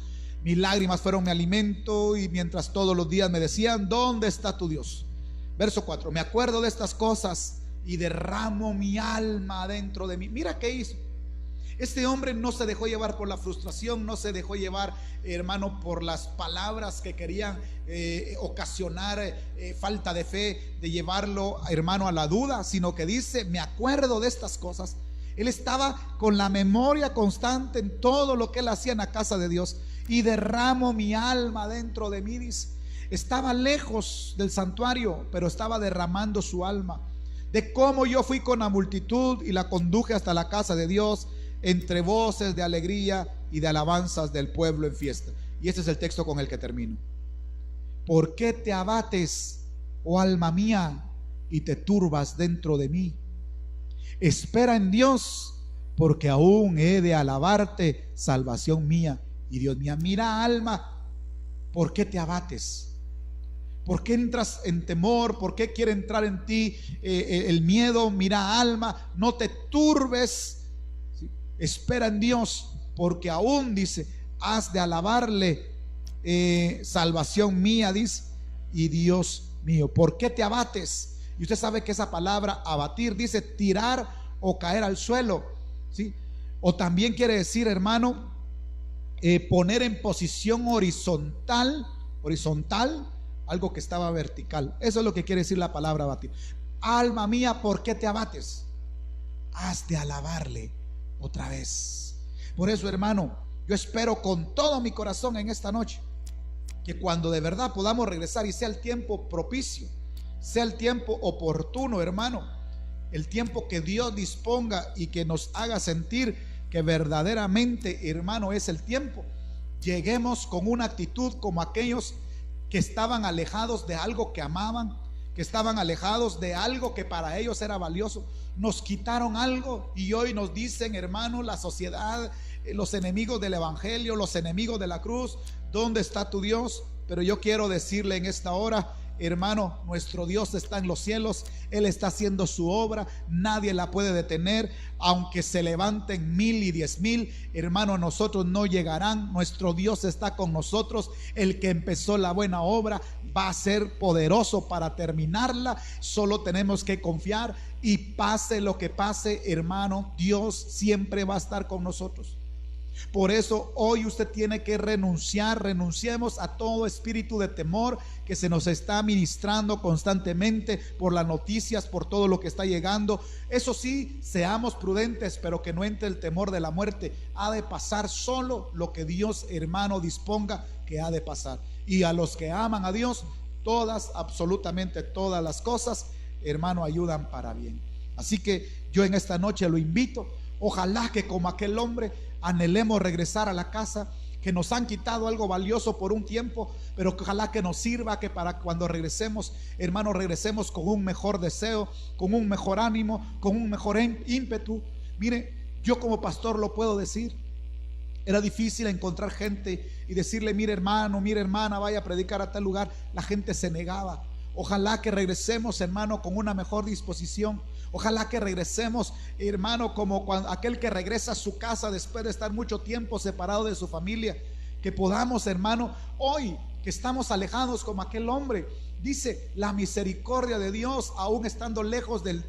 Mis lágrimas fueron mi alimento, y mientras todos los días me decían: ¿dónde está tu Dios? Verso 4. Me acuerdo de estas cosas y derramo mi alma dentro de mí. Mira qué hizo. Este hombre no se dejó llevar por la frustración, no se dejó llevar, hermano, por las palabras que querían ocasionar falta de fe, de llevarlo, hermano, a la duda, sino que dice: me acuerdo de estas cosas. Él estaba con la memoria constante en todo lo que él hacía en la casa de Dios. Y derramo mi alma dentro de mí, dice. Estaba lejos del santuario, pero estaba derramando su alma, de cómo yo fui con la multitud y la conduje hasta la casa de Dios, entre voces de alegría y de alabanzas del pueblo en fiesta. Y este es el texto con el que termino. ¿Por qué te abates, oh alma mía, y te turbas dentro de mí? Espera en Dios, porque aún he de alabarte, salvación mía y Dios mía. Mira, alma, ¿por qué te abates? ¿Por qué entras en temor? ¿Por qué quiere entrar en ti el miedo? Mira, alma, no te turbes. ¿Sí? Espera en Dios, porque aún, dice, has de alabarle, salvación mía, dice, y Dios mío. ¿Por qué te abates? Y usted sabe que esa palabra abatir dice tirar o caer al suelo, ¿sí? O también quiere decir, hermano, poner en posición horizontal algo que estaba vertical. Eso es lo que quiere decir la palabra abatir. Alma mía, ¿por qué te abates? Has de alabarle otra vez. Por eso, hermano, yo espero con todo mi corazón en esta noche que cuando de verdad podamos regresar y sea el tiempo propicio, sea el tiempo oportuno, hermano, el tiempo que Dios disponga y que nos haga sentir que verdaderamente, hermano, es el tiempo, lleguemos con una actitud como aquellos que estaban alejados de algo que amaban, que estaban alejados de algo que para ellos era valioso. Nos quitaron algo y hoy nos dicen, hermano, la sociedad, los enemigos del evangelio, los enemigos de la cruz: ¿dónde está tu Dios? Pero yo quiero decirle en esta hora, hermano, nuestro Dios está en los cielos. Él está haciendo su obra, nadie la puede detener. Aunque se levanten 1000 y 10,000, hermano, nosotros no llegarán. Nuestro Dios está con nosotros. El que empezó la buena obra va a ser poderoso para terminarla. Solo tenemos que confiar, y pase lo que pase, hermano, Dios siempre va a estar con nosotros. Por eso hoy usted tiene que renunciemos a todo espíritu de temor que se nos está ministrando constantemente por las noticias, por todo lo que está llegando. Eso sí, seamos prudentes, pero que no entre el temor de la muerte. Ha de pasar solo lo que Dios, hermano, disponga que ha de pasar. Y a los que aman a Dios, todas, absolutamente todas las cosas, hermano, ayudan para bien. Así que yo en esta noche lo invito. Ojalá que como aquel hombre anhelemos regresar a la casa, que nos han quitado algo valioso por un tiempo, pero que ojalá que nos sirva, que para cuando regresemos, hermano, regresemos con un mejor deseo, con un mejor ánimo, con un mejor ímpetu. Mire, yo como pastor lo puedo decir. Era difícil encontrar gente y decirle: mire, hermano, mire, hermana, vaya a predicar a tal lugar. La gente se negaba. Ojalá que regresemos, hermano, con una mejor disposición. Ojalá que regresemos, hermano, como cuando aquel que regresa a su casa después de estar mucho tiempo separado de su familia. Que podamos, hermano, hoy que estamos alejados como aquel hombre, dice, la misericordia de Dios, aún estando lejos del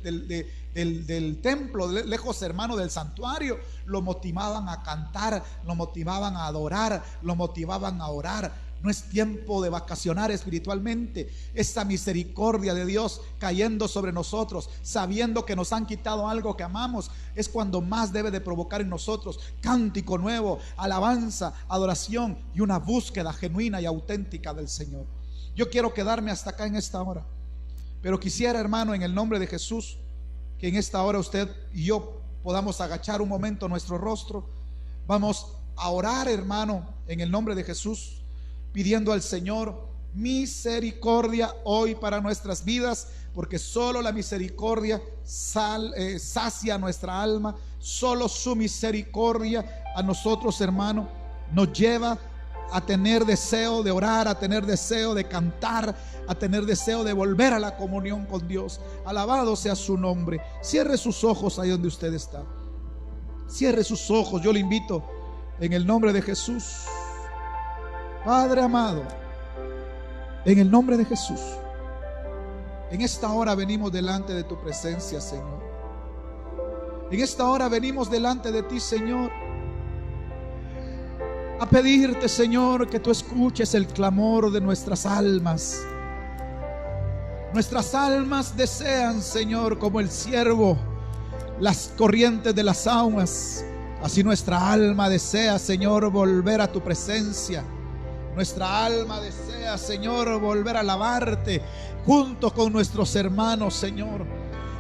templo, lejos, hermano, del santuario, lo motivaban a cantar, lo motivaban a adorar, lo motivaban a orar. No es tiempo de vacacionar espiritualmente. Esa misericordia de Dios cayendo sobre nosotros, sabiendo que nos han quitado algo que amamos, es cuando más debe de provocar en nosotros cántico nuevo, alabanza, adoración y una búsqueda genuina y auténtica del Señor. Yo quiero quedarme hasta acá en esta hora, pero quisiera, hermano, en el nombre de Jesús, que en esta hora usted y yo podamos agachar un momento nuestro rostro. Vamos a orar, hermano, en el nombre de Jesús, pidiendo al Señor misericordia hoy para nuestras vidas, porque solo la misericordia sacia nuestra alma. Solo su misericordia a nosotros, hermano, nos lleva a tener deseo de orar, a tener deseo de cantar, a tener deseo de volver a la comunión con Dios. Alabado sea su nombre. Cierre sus ojos ahí donde usted está. Cierre sus ojos, yo le invito en el nombre de Jesús. Padre amado, en el nombre de Jesús, en esta hora venimos delante de tu presencia, Señor. En esta hora venimos delante de ti, Señor, a pedirte, Señor, que tú escuches el clamor de nuestras almas. Nuestras almas desean, Señor, como el ciervo, las corrientes de las aguas. Así nuestra alma desea, Señor, volver a tu presencia. Nuestra alma desea, Señor, volver a alabarte junto con nuestros hermanos, Señor.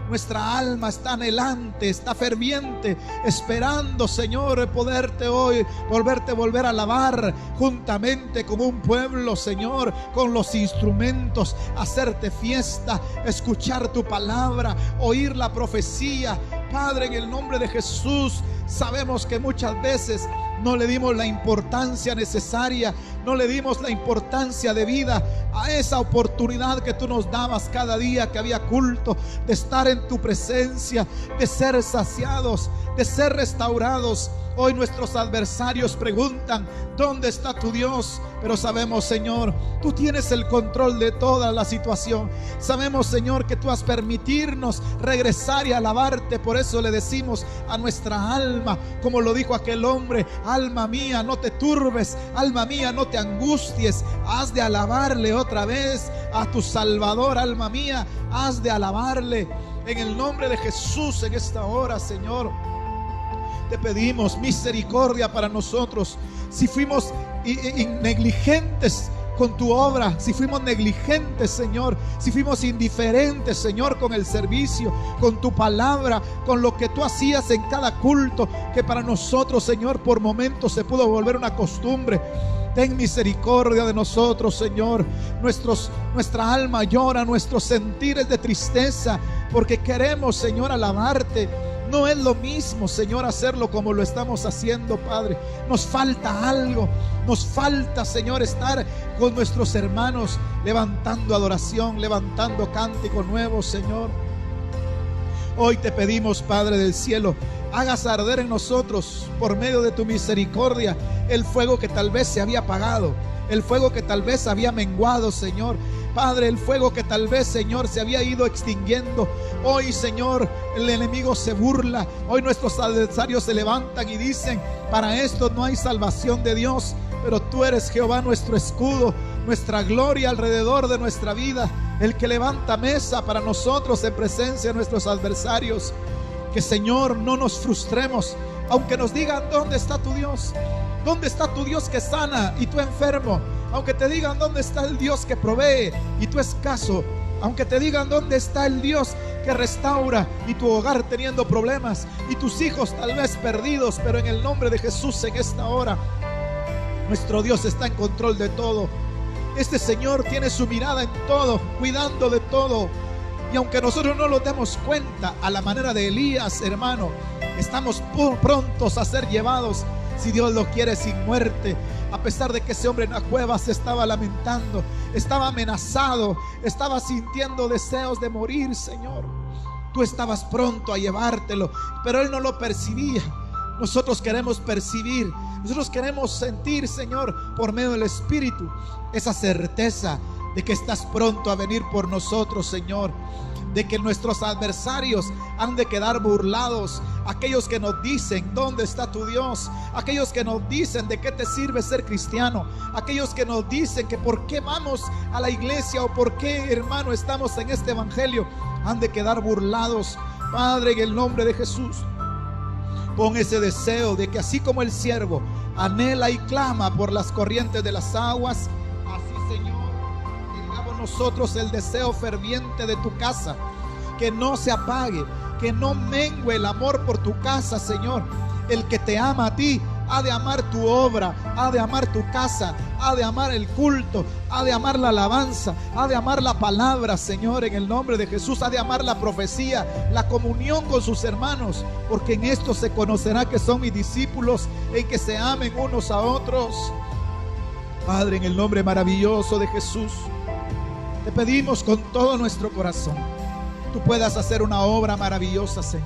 Nuestra alma está anhelante, está ferviente, esperando, Señor, poderte hoy volver a alabar juntamente como un pueblo, Señor, con los instrumentos, hacerte fiesta, escuchar tu palabra, oír la profecía. Padre, en el nombre de Jesús, sabemos que muchas veces no le dimos la importancia necesaria, no le dimos la importancia de vida a esa oportunidad que tú nos dabas cada día que había culto, de estar en tu presencia, de ser saciados, de ser restaurados. Hoy nuestros adversarios preguntan: ¿dónde está tu Dios? Pero sabemos, Señor, tú tienes el control de toda la situación. Sabemos, Señor, que tú has permitirnos regresar y alabarte. Por eso le decimos a nuestra alma, como lo dijo aquel hombre: alma mía, no te turbes, alma mía, no te angusties. Has de alabarle otra vez a tu Salvador, alma mía, has de alabarle. En el nombre de Jesús, en esta hora, Señor, te pedimos misericordia para nosotros. Si fuimos negligentes con tu obra, si fuimos negligentes, Señor, si fuimos indiferentes, Señor, con el servicio, con tu palabra, con lo que tú hacías en cada culto, que para nosotros, Señor, por momentos se pudo volver una costumbre. Ten misericordia de nosotros, Señor. Nuestra alma llora, nuestros sentires de tristeza, porque queremos, Señor, alabarte. No es lo mismo, Señor, hacerlo como lo estamos haciendo, Padre. Nos falta algo. Nos falta, Señor, estar con nuestros hermanos levantando adoración, levantando cántico nuevo, Señor. Hoy te pedimos, Padre del cielo, hagas arder en nosotros, por medio de tu misericordia, el fuego que tal vez se había apagado, el fuego que tal vez había menguado, Señor. Padre, el fuego que tal vez, Señor, se había ido extinguiendo. Hoy, Señor, el enemigo se burla. Hoy nuestros adversarios se levantan y dicen: para esto no hay salvación de Dios. Pero tú eres Jehová, nuestro escudo, nuestra gloria alrededor de nuestra vida, el que levanta mesa para nosotros en presencia de nuestros adversarios. Que, Señor, no nos frustremos, aunque nos digan: ¿dónde está tu Dios? ¿Dónde está tu Dios que sana y tú enfermo? Aunque te digan: ¿dónde está el Dios que provee y tú escaso? Aunque te digan: ¿dónde está el Dios que restaura y tu hogar teniendo problemas y tus hijos tal vez perdidos? Pero en el nombre de Jesús, en esta hora, nuestro Dios está en control de todo. Este Señor tiene su mirada en todo, cuidando de todo. Y aunque nosotros no lo demos cuenta, a la manera de Elías, hermano, estamos prontos a ser llevados, si Dios lo quiere, sin muerte. A pesar de que ese hombre en la cueva se estaba lamentando, estaba amenazado, estaba sintiendo deseos de morir, Señor, tú estabas pronto a llevártelo, pero él no lo percibía. Nosotros queremos percibir, nosotros queremos sentir, Señor, por medio del Espíritu, esa certeza de que estás pronto a venir por nosotros, Señor. De que nuestros adversarios han de quedar burlados. Aquellos que nos dicen: ¿dónde está tu Dios? Aquellos que nos dicen: ¿de qué te sirve ser cristiano? Aquellos que nos dicen que por qué vamos a la iglesia o por qué, hermano, estamos en este evangelio, han de quedar burlados. Padre, en el nombre de Jesús, pon ese deseo de que así como el siervo anhela y clama por las corrientes de las aguas, así, Señor, tengamos nosotros el deseo ferviente de tu casa, que no se apague, que no mengue el amor por tu casa, Señor. El que te ama a ti ha de amar tu obra, ha de amar tu casa, ha de amar el culto, ha de amar la alabanza, ha de amar la palabra, Señor, en el nombre de Jesús, ha de amar la profecía, la comunión con sus hermanos, porque en esto se conocerá que son mis discípulos, en que se amen unos a otros. Padre, en el nombre maravilloso de Jesús, te pedimos con todo nuestro corazón, tú puedas hacer una obra maravillosa, Señor,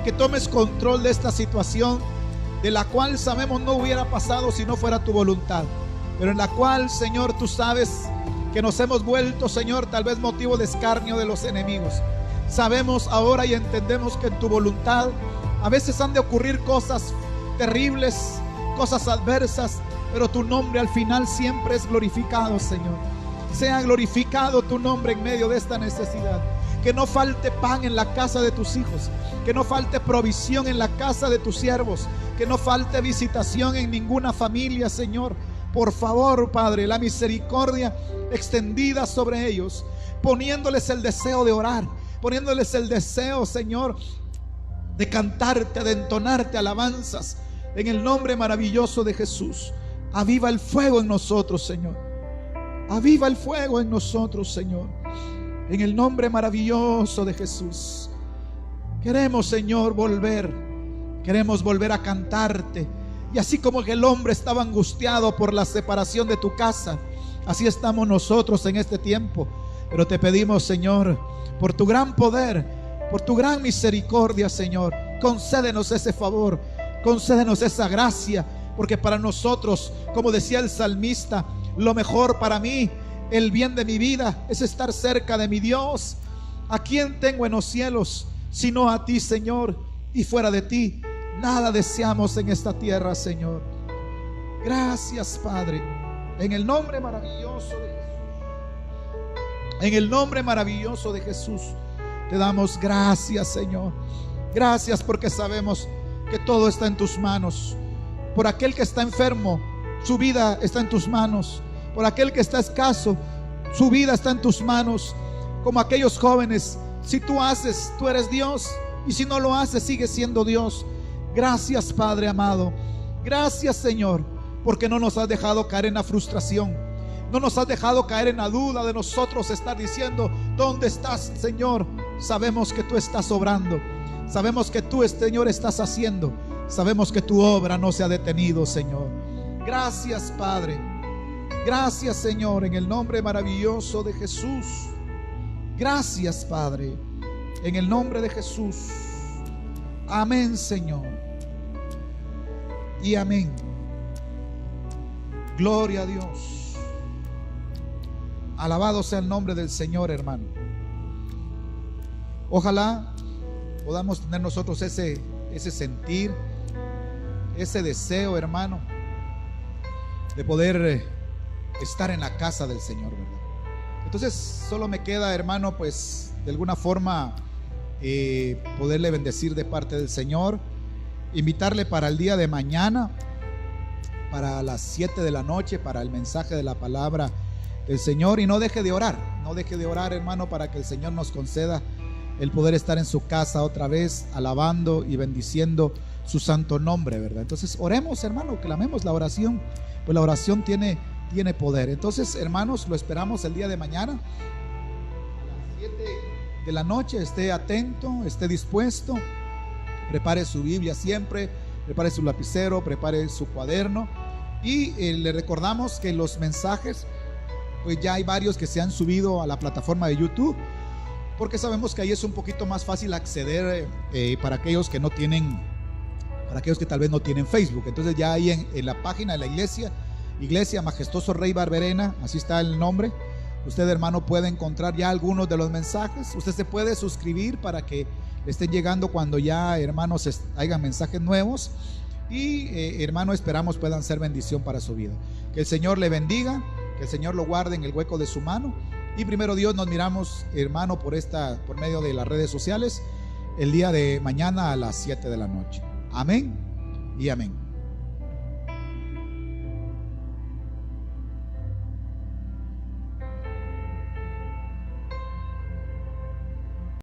que tomes control de esta situación, de la cual sabemos no hubiera pasado si no fuera tu voluntad, pero en la cual, Señor, tú sabes que nos hemos vuelto, Señor, tal vez motivo de escarnio de los enemigos. Sabemos ahora y entendemos que en tu voluntad a veces han de ocurrir cosas terribles, cosas adversas, pero tu nombre al final siempre es glorificado, Señor. Sea glorificado tu nombre en medio de esta necesidad. Que no falte pan en la casa de tus hijos, que no falte provisión en la casa de tus siervos, que no falte visitación en ninguna familia, Señor. Por favor, Padre, la misericordia extendida sobre ellos, poniéndoles el deseo de orar, poniéndoles el deseo, Señor, de cantarte, de entonarte alabanzas, en el nombre maravilloso de Jesús. Aviva el fuego en nosotros, Señor. Aviva el fuego en nosotros, Señor. En el nombre maravilloso de Jesús. Queremos, Señor, queremos volver a cantarte. Y así como el hombre estaba angustiado por la separación de tu casa, así estamos nosotros en este tiempo. Pero te pedimos, Señor, por tu gran poder, por tu gran misericordia, Señor, concédenos ese favor, concédenos esa gracia, porque para nosotros, como decía el salmista, lo mejor para mí, el bien de mi vida, es estar cerca de mi Dios. ¿A quién tengo en los cielos sino a ti, Señor? Y fuera de ti nada deseamos en esta tierra, Señor. Gracias, Padre, en el nombre maravilloso de Jesús. En el nombre maravilloso de Jesús te damos gracias, Señor. Gracias porque sabemos que todo está en tus manos. Por aquel que está enfermo, su vida está en tus manos. Por aquel que está escaso, su vida está en tus manos. Como aquellos jóvenes, si tú haces, tú eres Dios, y si no lo haces, sigues siendo Dios. Gracias, Padre amado. Gracias, Señor, porque no nos has dejado caer en la frustración, no nos has dejado caer en la duda de nosotros estar diciendo: ¿dónde estás, Señor? Sabemos que tú estás obrando, sabemos que tú, Señor, estás haciendo, sabemos que tu obra no se ha detenido, Señor. Gracias, Padre. Gracias, Señor, en el nombre maravilloso de Jesús. Gracias, Padre, en el nombre de Jesús. Amén, Señor. Y amén. Gloria a Dios. Alabado sea el nombre del Señor, hermano. Ojalá podamos tener nosotros ese sentir, ese deseo, hermano, de poder estar en la casa del Señor, ¿verdad? Entonces solo me queda, hermano, pues de alguna forma poderle bendecir de parte del Señor, invitarle para el día de mañana, para las 7 de la noche, para el mensaje de la palabra del Señor. Y no deje de orar, hermano, para que el Señor nos conceda el poder estar en su casa otra vez, alabando y bendiciendo su santo nombre, ¿verdad? Entonces oremos, hermano, clamemos la oración, pues la oración tiene poder. Entonces, hermanos, lo esperamos el día de mañana a las 7 de la noche. Esté atento, esté dispuesto, prepare su Biblia siempre, prepare su lapicero, prepare su cuaderno. Y le recordamos que los mensajes, pues ya hay varios que se han subido a la plataforma de YouTube, porque sabemos que ahí es un poquito más fácil acceder para aquellos que no tienen, para aquellos que tal vez no tienen Facebook. Entonces ya ahí en la página de la Iglesia Majestuoso Rey Barberena, así está el nombre. Usted, hermano, puede encontrar ya algunos de los mensajes. Usted se puede suscribir para que le estén llegando cuando ya, hermanos, hagan mensajes nuevos. Y hermano, esperamos puedan ser bendición para su vida. Que el Señor le bendiga, que el Señor lo guarde en el hueco de su mano. Y primero Dios, nos miramos, hermano, por medio de las redes sociales el día de mañana a las 7 de la noche. Amén y amén.